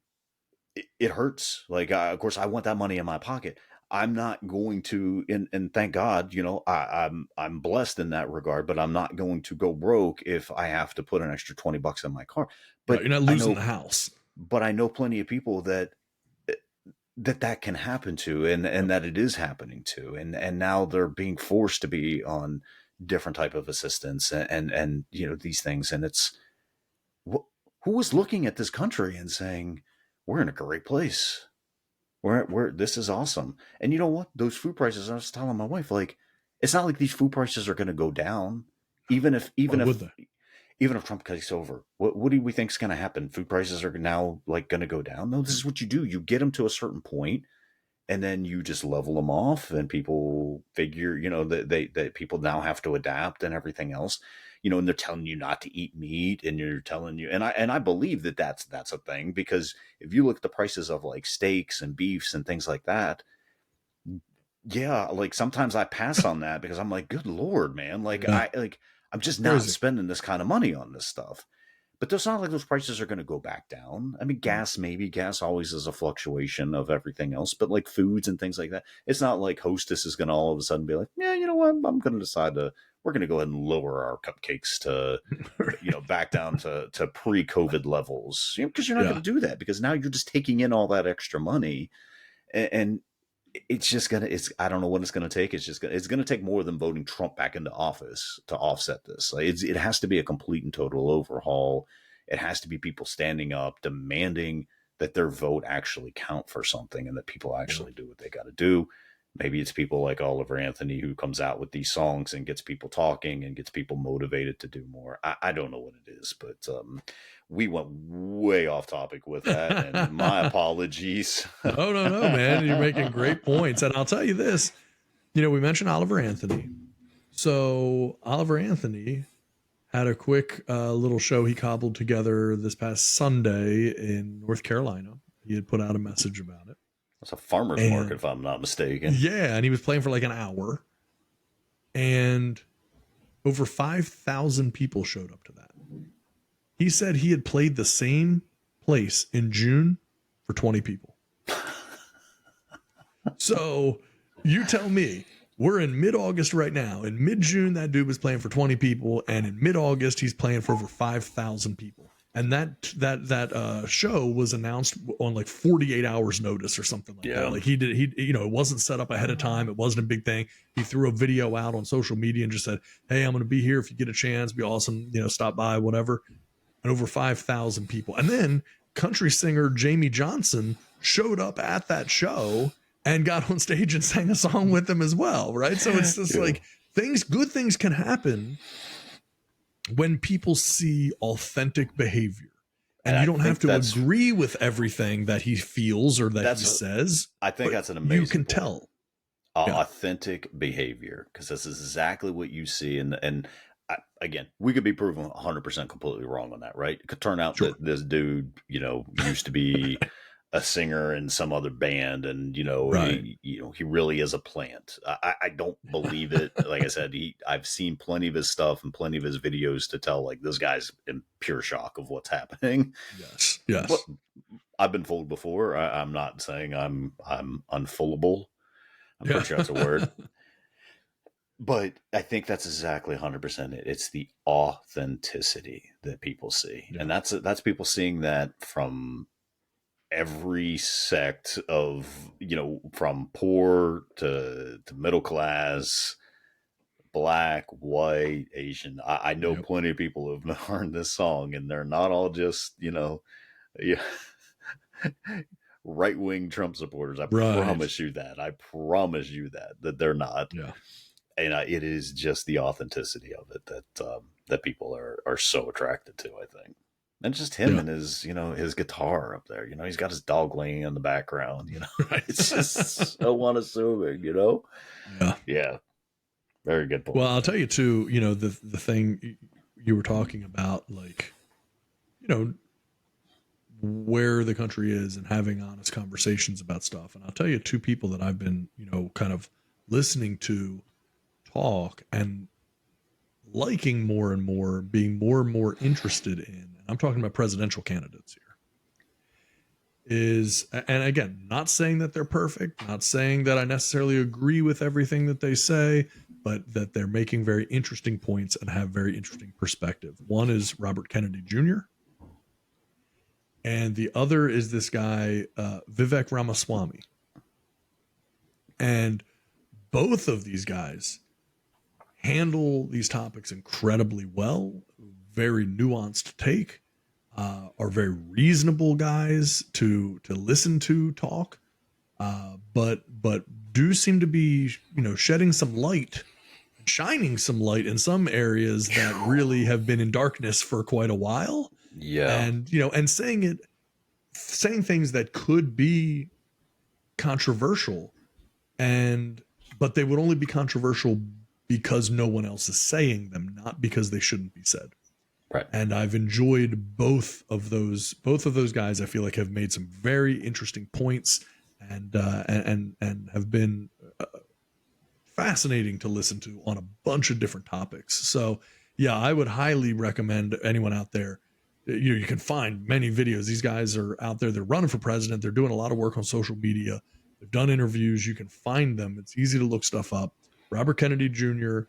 it hurts. Like, of course, I want that money in my pocket. I'm not going to, and thank God, you know, I'm blessed in that regard. But I'm not going to go broke if I have to put an extra $20 in my car. Right. But You're not I losing know, the house. but I know plenty of people that can happen to, and that it is happening to, and now they're being forced to be on different type of assistance, and you know, these things, and it's who was looking at this country and saying, we're in a great place. We're this is awesome. And you know what? Those food prices, I was telling my wife, like, it's not like these food prices are going to go down, even if Why would they? even if Trump takes over. What do we think is going to happen? Food prices are now, like, going to go down? No, this is what you do. You get them to a certain point, and then you just level them off, and people figure, you know, that people now have to adapt and everything else, you know. And they're telling you not to eat meat, and you're telling you, and I believe that that's a thing, because if you look at the prices of, like, steaks and beefs and things like that, yeah, like, sometimes I pass on that because I'm like, good Lord, man, like, Yeah. I'm just not Crazy. spending this kind of money on this stuff. But it's not like those prices are going to go back down. I mean, gas always is a fluctuation of everything else, but, like, foods and things like that, it's not like Hostess is going to all of a sudden be like, yeah, you know what, I'm going to decide we're going to go ahead and lower our cupcakes to, you know, back down to pre-COVID levels, you know, because you're not Yeah. going to do that, because now you're just taking in all that extra money, and it's just gonna, I don't know what it's gonna take. It's gonna take more than voting Trump back into office to offset this. Like, it has to be a complete and total overhaul. It has to be people standing up, demanding that their vote actually count for something, and that people actually do what they got to do. maybe it's people like Oliver Anthony who comes out with these songs and gets people talking and gets people motivated to do more. I don't know what it is, but we went way off topic with that, and my apologies. No, man. You're making great points. And I'll tell you this, we mentioned Oliver Anthony. So Oliver Anthony had a quick little show he cobbled together this past Sunday in North Carolina. He had put out a message about it. It's a farmer's market, if I'm not mistaken. Yeah, and he was playing for like an hour. And over 5,000 people showed up to that. He said he had played the same place in June for 20 people. So you tell me, we're in mid-August right now. In mid-June, that dude was playing for 20 people. And in mid-August, he's playing for over 5,000 people. And that show was announced on like 48 hours notice or something like that. Like he it wasn't set up ahead of time. It wasn't a big thing. He threw a video out on social media and just said, "Hey, I'm going to be here if you get a chance. Be awesome. Stop by, whatever." And over 5,000 people. And then country singer Jamie Johnson showed up at that show and got on stage and sang a song with them as well. Right. So it's just like good things can happen when people see authentic behavior, and you don't have to agree with everything that he feels or that he says. I think that's an amazing you can point. tell Authentic behavior, because this is exactly what you see. And again, we could be proven 100% completely wrong on that, right? It could turn out that this dude, used to be a singer in some other band, and he really is a plant. I don't believe it. Like I said, I've seen plenty of his stuff and plenty of his videos to tell like this guy's in pure shock of what's happening. Yes. But I've been fooled before. I'm not saying I'm unfoolable. I'm pretty sure that's a word. But I think that's exactly 100% it. It's the authenticity that people see, and that's people seeing that from every sect of, from poor to middle class, black, white, Asian. I know plenty of people who have learned this song, and they're not all just, right-wing Trump supporters. I promise you that. That they're not. Yeah. And it is just the authenticity of it that people are so attracted to, I think. And just him and his, his guitar up there. He's got his dog laying in the background. It's just so unassuming. Yeah. Very good point. Well, I'll tell you too. The thing you were talking about, like, where the country is and having honest conversations about stuff. And I'll tell you two people that I've been, kind of listening to talk and liking more and more, being more and more interested in. I'm talking about presidential candidates here. And again, not saying that they're perfect, not saying that I necessarily agree with everything that they say, but that they're making very interesting points and have very interesting perspective. One is Robert Kennedy Jr. And the other is this guy, Vivek Ramaswamy. And both of these guys handle these topics incredibly well. Very nuanced take, are very reasonable guys to listen to talk, but do seem to be shedding some light, shining some light in some areas that really have been in darkness for quite a while. Yeah, and saying things that could be controversial, but they would only be controversial because no one else is saying them, not because they shouldn't be said. Right. And I've enjoyed both of those guys. I feel like have made some very interesting points and have been fascinating to listen to on a bunch of different topics. So yeah, I would highly recommend anyone out there. You can find many videos. These guys are out there. They're running for president. They're doing a lot of work on social media. They've done interviews. You can find them. It's easy to look stuff up. Robert Kennedy Jr.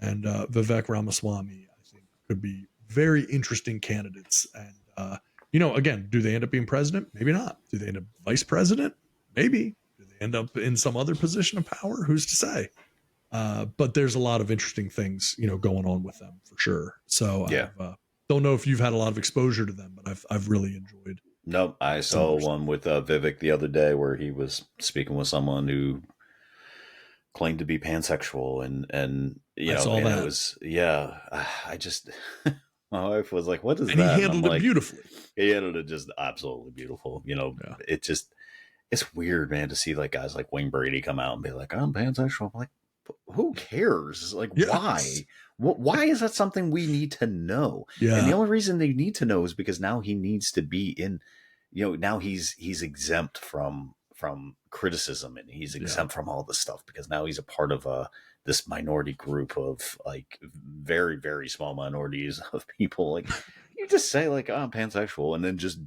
and Vivek Ramaswamy, I think, could be very interesting candidates. And, again, do they end up being president? Maybe not. Do they end up vice president? Maybe. Do they end up in some other position of power? Who's to say? But there's a lot of interesting things, going on with them for sure. So I don't know if you've had a lot of exposure to them, but I've really enjoyed. Nope. I saw one with Vivek the other day where he was speaking with someone who claimed to be pansexual, and you I know, saw and that. it was, yeah, I just, my wife was like, what is And that? he handled it beautifully. He handled it just absolutely beautiful. You know, it just, it's weird, man, to see like guys like Wayne Brady come out and be like, I'm pansexual. I'm like, who cares? Like, why? Why is that something we need to know? Yeah. And the only reason they need to know is because now he needs to be in, you know, now he's exempt from criticism, and he's exempt from all this stuff because now he's a part of this minority group of like very, very small minorities of people. Like, you just say like, oh, I'm pansexual, and then just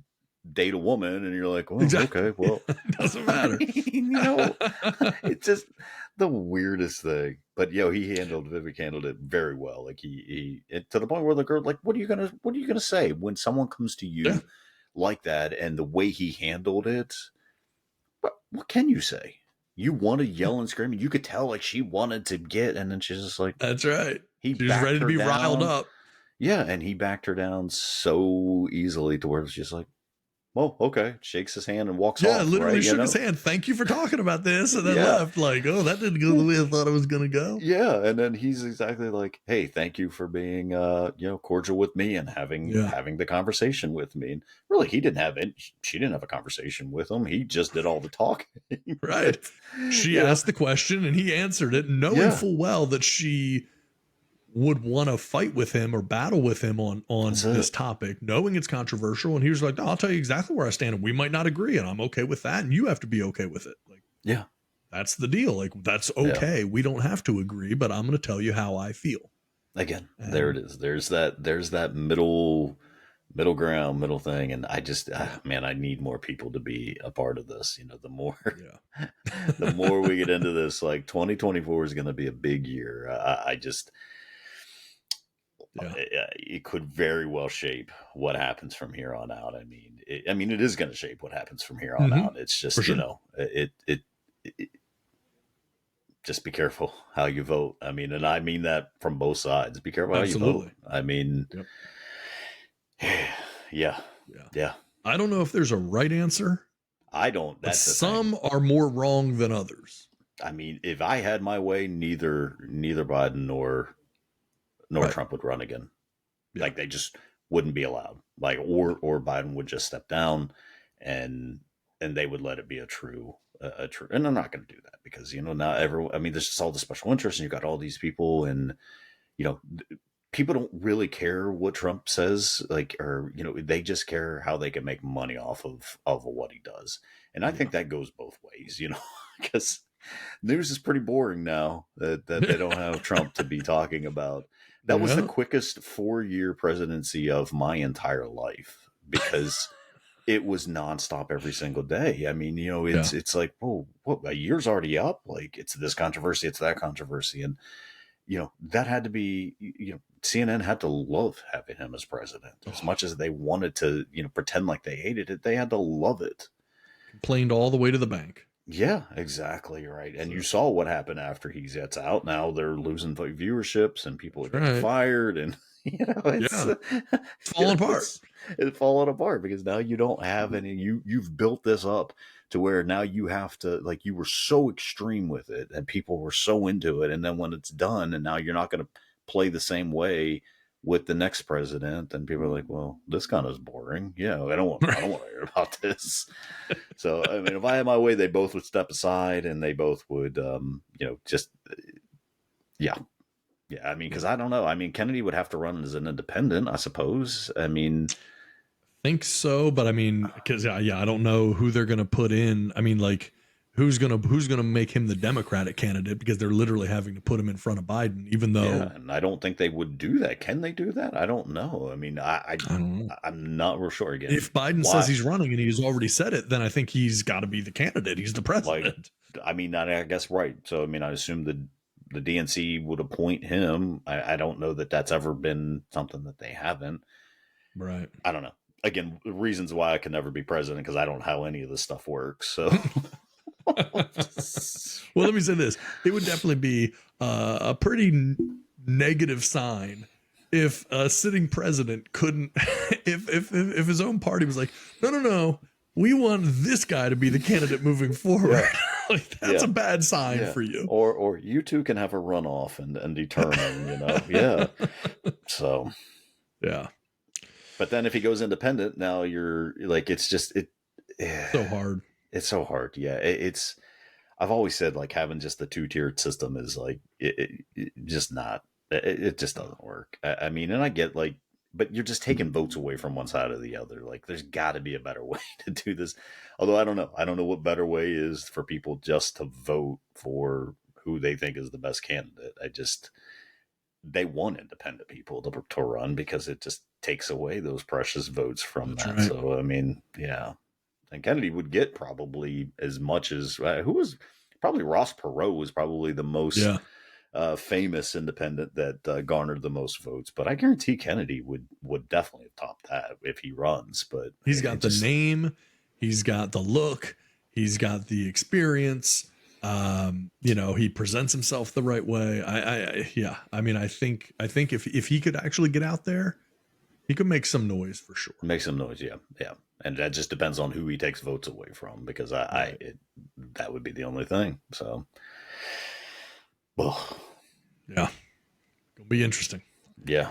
date a woman, and you're like, well, okay, well, doesn't matter. You know, it's just the weirdest thing. But Vivek handled it very well. Like he to the point where the girl, like, what are you gonna say when someone comes to you like that? And the way he handled it, what can you say? You want to yell and scream, and you could tell like she wanted to get, and then she's just like, that's right. She's ready to be riled up. Yeah, and he backed her down so easily to where it's just like, well, okay, shakes his hand and walks off. Yeah, literally shook his hand. Thank you for talking about this, and then left. Like, oh, that didn't go the way I thought it was going to go. Yeah, and then he's exactly like, hey, thank you for being, cordial with me and having the conversation with me. And really, she didn't have a conversation with him. He just did all the talking. Right. She asked the question, and he answered it, knowing full well that she would want to fight with him or battle with him on this topic, knowing it's controversial. And he was like, no, I'll tell you exactly where I stand, and we might not agree, and I'm okay with that, and you have to be okay with it. Like, that's the deal. Like, that's okay. We don't have to agree, but I'm going to tell you how I feel. Again, there it is. There's that middle ground, middle thing. And I just, man, I need more people to be a part of this. You know, the more we get into this, like 2024 is going to be a big year. It could very well shape what happens from here on out. I mean, it is going to shape what happens from here on out. It's just, you know, it just be careful how you vote. I mean, and I mean that from both sides. Be careful how you vote. I mean, yeah. I don't know if there's a right answer. I don't. But some are more wrong than others. I mean, if I had my way, neither Biden nor Trump would run again. Like, they just wouldn't be allowed. Like, or Biden would just step down, and they would let it be a true. And they're not going to do that because, you know, not everyone. I mean, there's just all the special interests, and you've got all these people, and you know, people don't really care what Trump says, like, or you know, they just care how they can make money off of what he does. And I think that goes both ways, you know, because news is pretty boring now that they don't have Trump to be talking about. That was the quickest 4-year presidency of my entire life because it was nonstop every single day. I mean, you know, it's like, oh, what, a year's already up? Like, it's this controversy, it's that controversy. And, you know, that had to be, you know, CNN had to love having him as president. As much as they wanted to, you know, pretend like they hated it, they had to love it. Complained all the way to the bank. Yeah, exactly right. And you saw what happened after he gets out. Now they're losing viewerships and people are getting fired, and you know, it's falling apart. It's falling apart because now you don't have any. You've built this up to where now you have to, like, you were so extreme with it and people were so into it, and then when it's done, and now you're not going to play the same way with the next president, and people are like, well, this kind of is boring. Yeah, I don't want to hear about this. So, I mean, if I had my way, they both would step aside and they both would, you know, just, yeah. I mean, because I don't know. I mean, Kennedy would have to run as an independent, I suppose. I mean, I think so, but I mean, because I don't know who they're going to put in. I mean, like, who's gonna make him the Democratic candidate, because they're literally having to put him in front of Biden, even though. And I don't think they would do that. Can they do that? I don't know. I mean, I don't know. I'm not real sure. Again, if Biden says he's running and he's already said it, then I think he's got to be the candidate. He's the president. Like, I mean, I guess right. So I mean, I assume the DNC would appoint him. I don't know that that's ever been something that they haven't. Right. I don't know. Again, reasons why I can never be president, because I don't know how any of this stuff works. So. Well, let me say this. It would definitely be a pretty negative sign if a sitting president couldn't, if his own party was like, no, we want this guy to be the candidate moving forward. Like, that's a bad sign for you. Or you two can have a runoff and determine, Yeah. So, yeah. But then if he goes independent, now you're like, it's just, so hard. It's so hard. Yeah. I've always said like having just the 2-tiered system is like, it just not, it just doesn't work. I mean, and I get like, but you're just taking votes away from one side or the other. Like there's got to be a better way to do this. Although I don't know what better way is for people just to vote for who they think is the best candidate. They want independent people to run because it just takes away those precious votes from that. Right. So, I mean, yeah. And Kennedy would get probably as much as probably Ross Perot was probably the most famous independent that garnered the most votes. But I guarantee Kennedy would definitely have topped that if he runs. But he's got the name, he's got the look, he's got the experience. He presents himself the right way. I mean, I think if he could actually get out there, he could make some noise for sure. Make some noise, yeah. And that just depends on who he takes votes away from, because that would be the only thing. So, yeah, it'll be interesting. Yeah.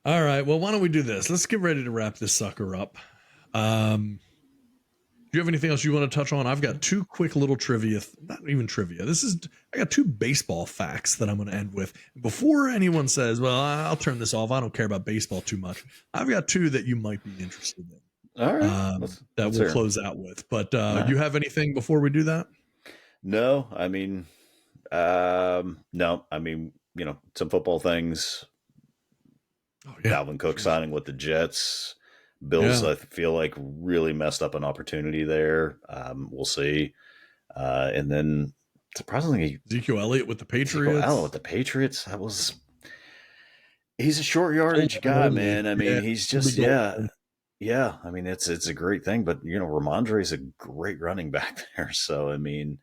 All right. Well, why don't we do this? Let's get ready to wrap this sucker up. Do you have anything else you want to touch on? I've got two quick little trivia, not even trivia. I got two baseball facts that I'm going to end with. Before anyone says, well, I'll turn this off, I don't care about baseball too much, I've got two that you might be interested in. All right. That we'll close out with. But you have anything before we do that? No, I mean, some football things. Oh, yeah. Dalvin Cook signing with the Jets. Bills, I feel like, really messed up an opportunity there. We'll see. And then, surprisingly, Ezekiel Elliott with the Patriots. He's a short yardage guy, man. I mean, he's just, yeah. I mean, it's a great thing, but Ramondre is a great running back there. So, I mean,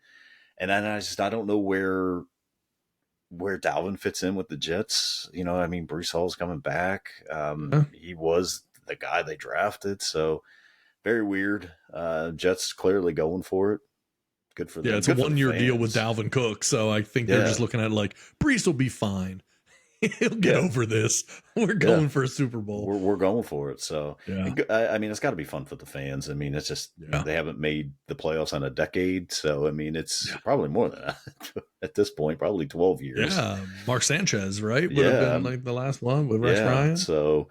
and I don't know where Dalvin fits in with the Jets. I mean, Breece Hall's coming back. He was the guy they drafted, so very weird. Jets clearly going for it. Good for them. Yeah, it's a 1-year deal with Dalvin Cook, so I think they're just looking at it like Breece will be fine. He'll get over this. We're going for a Super Bowl. We're going for it. So, I mean, it's got to be fun for the fans. I mean, it's just they haven't made the playoffs in a decade. So, I mean, it's probably more than that at this point, probably 12 years. Yeah. Mark Sanchez, right? Would have been like the last one with Rex Ryan. So,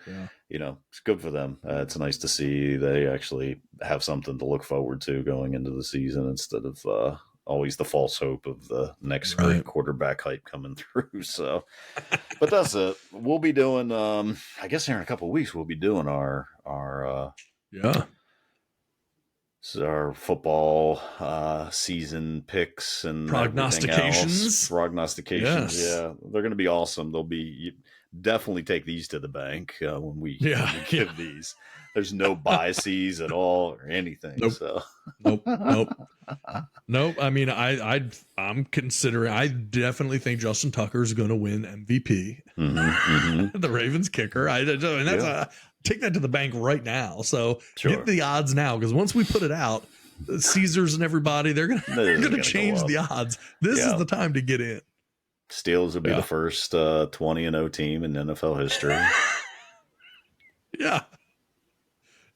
it's good for them. It's nice to see they actually have something to look forward to going into the season instead of always the false hope of the next great quarterback hype coming through. So, but that's it. We'll be doing, I guess here in a couple of weeks, we'll be doing our football season picks and prognostications. Yeah, they're going to be awesome. They'll be definitely take these to the bank when we give these. There's no biases at all or anything. Nope. So. Nope. I mean, I'm considering. I definitely think Justin Tucker is going to win MVP. The Ravens kicker. Take that to the bank right now. So get the odds now, because once we put it out, Caesars and everybody, they're gonna change the odds. This is the time to get in. Steelers will be the first 20-0 team in NFL history.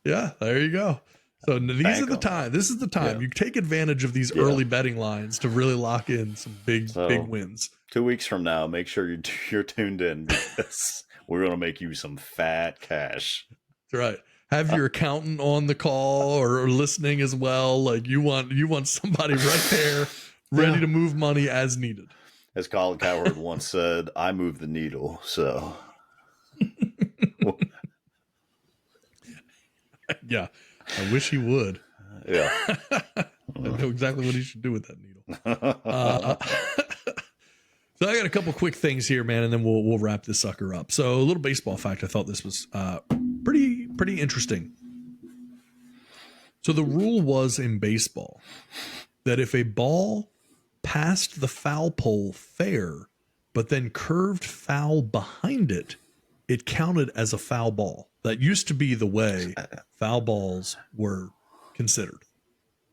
Yeah, there you go. So these are the time. This is the time. You take advantage of these early betting lines to really lock in some big wins. 2 weeks from now, make sure you're tuned in, because we're going to make you some fat cash. That's right. Have your accountant on the call or listening as well. Like you want somebody right there ready to move money as needed. As Colin Cowherd once said, I move the needle. So yeah, I wish he would. Yeah. I know exactly what he should do with that needle. So I got a couple quick things here, man, and then we'll wrap this sucker up. So a little baseball fact. I thought this was pretty interesting. So the rule was in baseball that if a ball passed the foul pole fair, but then curved foul behind it, it counted as a foul ball. That used to be the way foul balls were considered.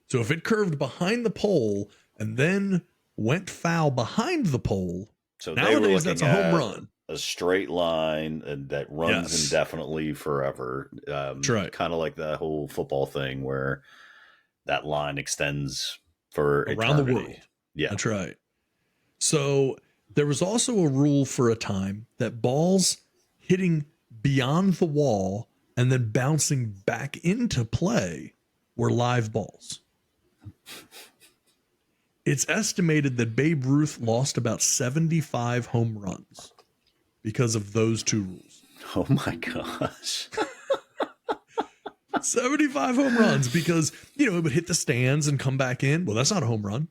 So if it curved behind the pole, and then went foul behind the pole. So nowadays, that's a home run. A straight line and that runs indefinitely forever. That's right. Kind of like that whole football thing where that line extends for around eternity. The world. Yeah, that's right. So there was also a rule for a time that balls hitting beyond the wall and then bouncing back into play were live balls. It's estimated that Babe Ruth lost about 75 home runs because of those two rules. Oh my gosh. 75 home runs because, it would hit the stands and come back in. Well, that's not a home run.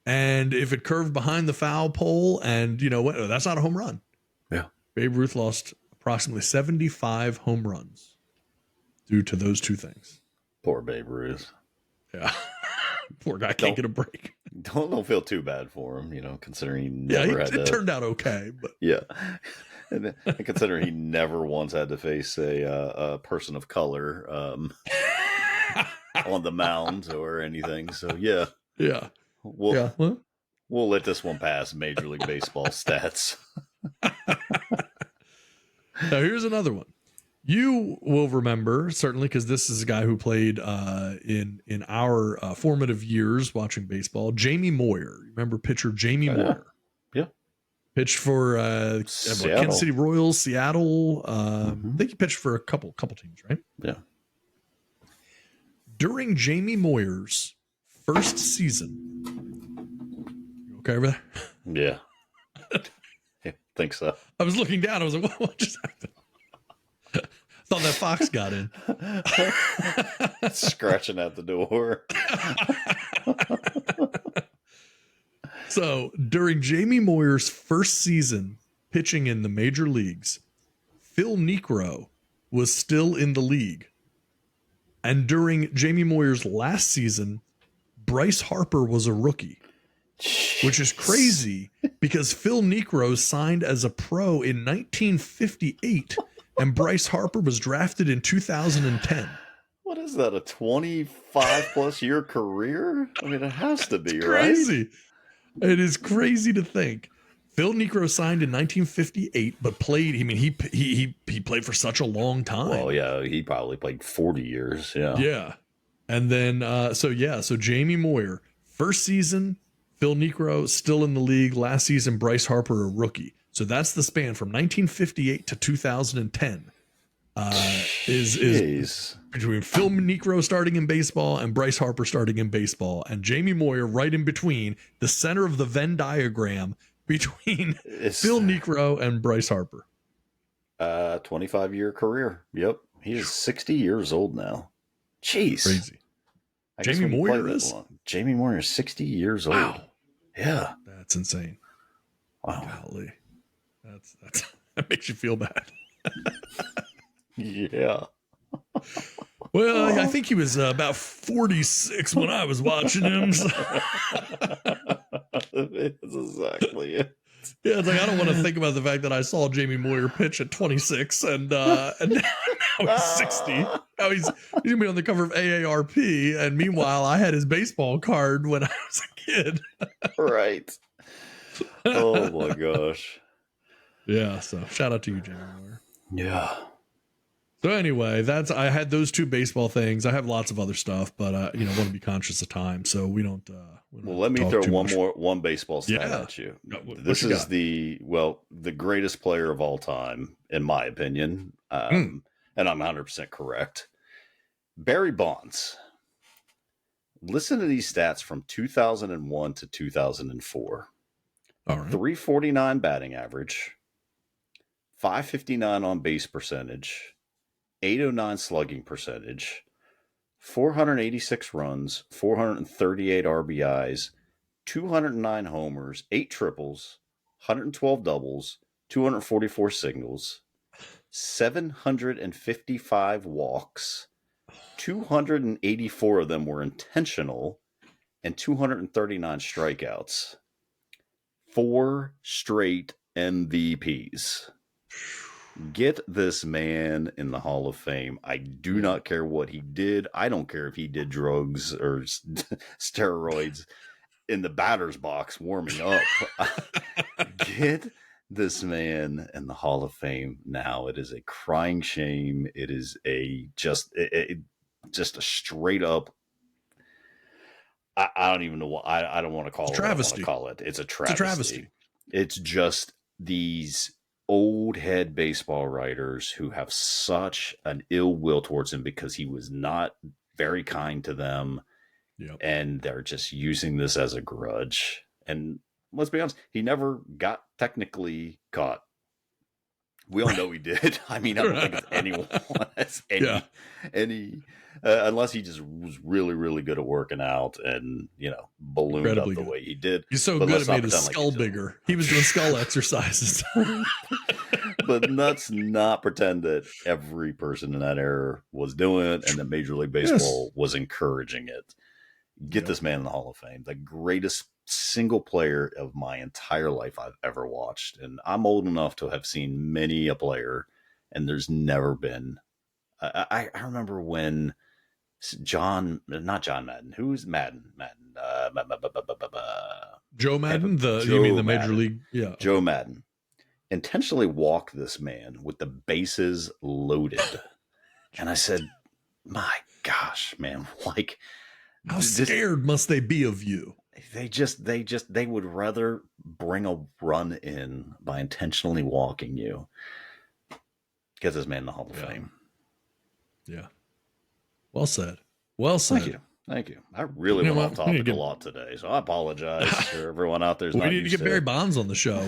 And if it curved behind the foul pole and, that's not a home run. Yeah. Babe Ruth lost approximately 75 home runs due to those two things. Poor Babe Ruth. Yeah. Poor guy can't get a break. Don't feel too bad for him, considering he never it turned out okay. But yeah. And considering he never once had to face a person of color on the mound or anything. So, yeah. Yeah. We'll let this one pass Major League Baseball stats. Now, here's another one. You will remember, certainly, because this is a guy who played in our formative years watching baseball, Jamie Moyer. Remember pitcher Jamie Moyer? Yeah. Pitched for Kansas City Royals, Seattle. I think he pitched for a couple teams, right? Yeah. During Jamie Moyer's first season. You okay over there? Yeah. I think so. I was looking down. I was like, what just happened? Thought that fox got in. Scratching at the door. So during Jamie Moyer's first season pitching in the major leagues, Phil Niekro was still in the league. And during Jamie Moyer's last season, Bryce Harper was a rookie. Jeez. Which is crazy because Phil Niekro signed as a pro in 1958 and Bryce Harper was drafted in 2010. What is that, a 25 plus year career? I mean, it has to be, it's right? Crazy. It is crazy to think. Phil Niekro signed in 1958, but played. I mean, he played for such a long time. Well, yeah, he probably played 40 years. Yeah. Yeah. And then, so Jamie Moyer, first season, Phil Niekro still in the league. Last season, Bryce Harper, a rookie. So that's the span from 1958 to 2010. Is between Phil Niekro starting in baseball and Bryce Harper starting in baseball, and Jamie Moyer right in between, the center of the Venn diagram between Phil Niekro and Bryce Harper. 25-year career. Yep, he's 60 years old now. Jeez, crazy. Jamie Moyer is. Jamie Moyer is 60 years old. Wow. Yeah, that's insane. Wow, golly, that makes you feel bad. Yeah. Well, I think he was about 46 when I was watching him. So. That's exactly it. Yeah, it's like I don't want to think about the fact that I saw Jamie Moyer pitch at 26 and now he's 60. Now he's gonna be on the cover of AARP, and meanwhile I had his baseball card when I was a kid. Right. Oh my gosh. Yeah, so shout out to you, Jamie Moyer. Yeah. So anyway, I had those two baseball things. I have lots of other stuff, but want to be conscious of time, so we don't. Well, let me throw one baseball stat at you. This is the greatest player of all time, in my opinion, and I'm 100% correct. Barry Bonds. Listen to these stats from 2001 to 2004. All right. 349 batting average, 559 on base percentage, 809 slugging percentage, 486 runs, 438 RBIs, 209 homers, 8 triples, 112 doubles, 244 singles, 755 walks, 284 of them were intentional, and 239 strikeouts. 4 straight MVPs. Get this man in the Hall of Fame. I do not care what he did. I don't care if he did drugs or steroids. in the batter's box warming up. Get this man in the Hall of Fame now. It is a crying shame. It is just a straight up. I don't even know what I don't want to call it. Travesty. What I want to call it. It's a travesty. It's a travesty. It's just these old head baseball writers who have such an ill will towards him because he was not very kind to them. Yep. And they're just using this as a grudge. And let's be honest, he never got technically caught. We all know he did. I mean, I don't think anyone has any unless he just was really, really good at working out and, ballooned Incredibly up the good. way he did. He's so good it made his skull bigger. He was doing skull exercises. But let's not pretend that every person in that era was doing it and that Major League Baseball was encouraging it. Get this man in the Hall of Fame. The greatest single player of my entire life I've ever watched. And I'm old enough to have seen many a player, and there's never been. I remember when not John Madden. Who's Madden? Joe Madden? You mean the Major League? Yeah. Joe Madden intentionally walked this man with the bases loaded. And I said, my gosh, man, like, how scared must they be of you? They would rather bring a run in by intentionally walking you. Get this man in the Hall of Fame. Yeah. Well said. Well said. Thank you. I really went off topic a lot today, so I apologize for everyone out there. We need to get Barry Bonds on the show.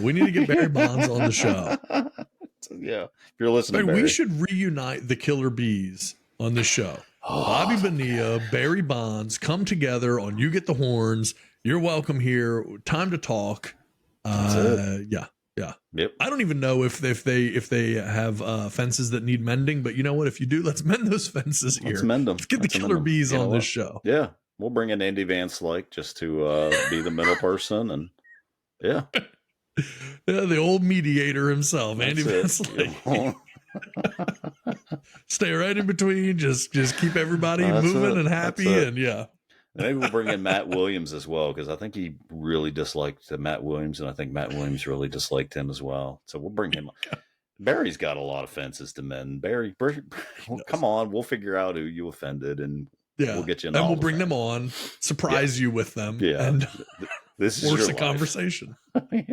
Yeah. If you're listening, we should reunite the Killer Bees on this show. Bobby Bonilla, Barry Bonds, come together on You Get the Horns. You're welcome here. Time to talk. Yeah. Yep. I don't even know if they have fences that need mending, but you know what? If you do, let's mend those fences here. Let's mend them. Let's get the Killer Bees on this show. Yeah. We'll bring in Andy Van Slyke just to be the middle person. And yeah, the old mediator himself, Andy Van Slyke. Stay right in between. Just keep everybody moving and happy. And yeah. Maybe we'll bring in Matt Williams as well, because I think he really disliked Matt Williams, and I think Matt Williams really disliked him as well. So we'll bring him. Barry's got a lot of fences to mend. Barry, come on, we'll figure out who you offended, and we'll get you in. And we'll bring them on, surprise you with them, and this is force a conversation. We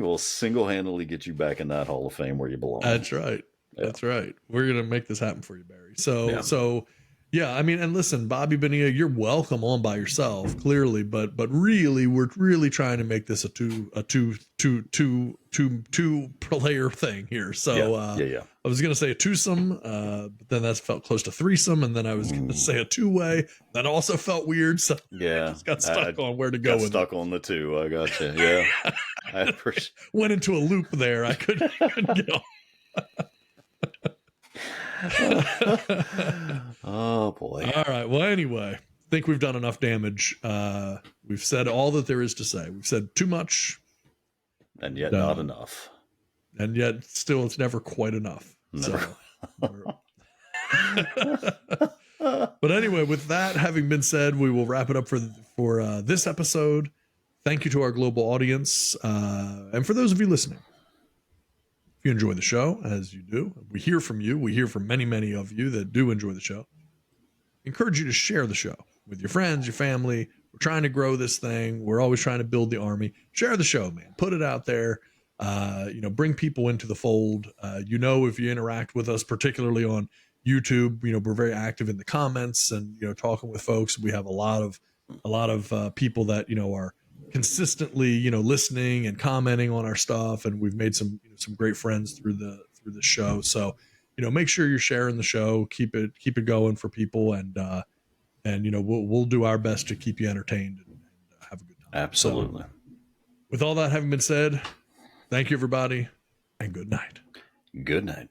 will single-handedly get you back in that Hall of Fame where you belong. That's right. Yeah. That's right. We're gonna make this happen for you, Barry. So. Yeah, I mean, and listen, Bobby Bonilla, you're welcome on by yourself, clearly, but really, we're really trying to make this a two player thing here. So I was gonna say a twosome, but then that felt close to threesome, and then I was gonna say a two-way. That also felt weird. So I just got stuck on where to go. Got stuck on the two. I got you. Yeah, I went into a loop there. I couldn't get off. Oh boy. All right. Well, anyway, I think we've done enough damage. We've said all that there is to say. We've said too much, and yet not enough. And yet still it's never quite enough. Never. But anyway, with that having been said, we will wrap it up for this episode. Thank you to our global audience. And for those of you listening, if you enjoy the show, as you do, we hear from you. We hear from many, many of you that do enjoy the show. Encourage you to share the show with your friends, your family. We're trying to grow this thing. We're always trying to build the army. Share the show, man. Put it out there. Bring people into the fold. If you interact with us, particularly on YouTube, we're very active in the comments and, talking with folks. We have a lot of people that, are consistently, listening and commenting on our stuff. And we've made some great friends through the show. So, make sure you're sharing the show, keep it going for people. And we'll do our best to keep you entertained and have a good time. Absolutely. So, with all that having been said, thank you, everybody, and good night. Good night.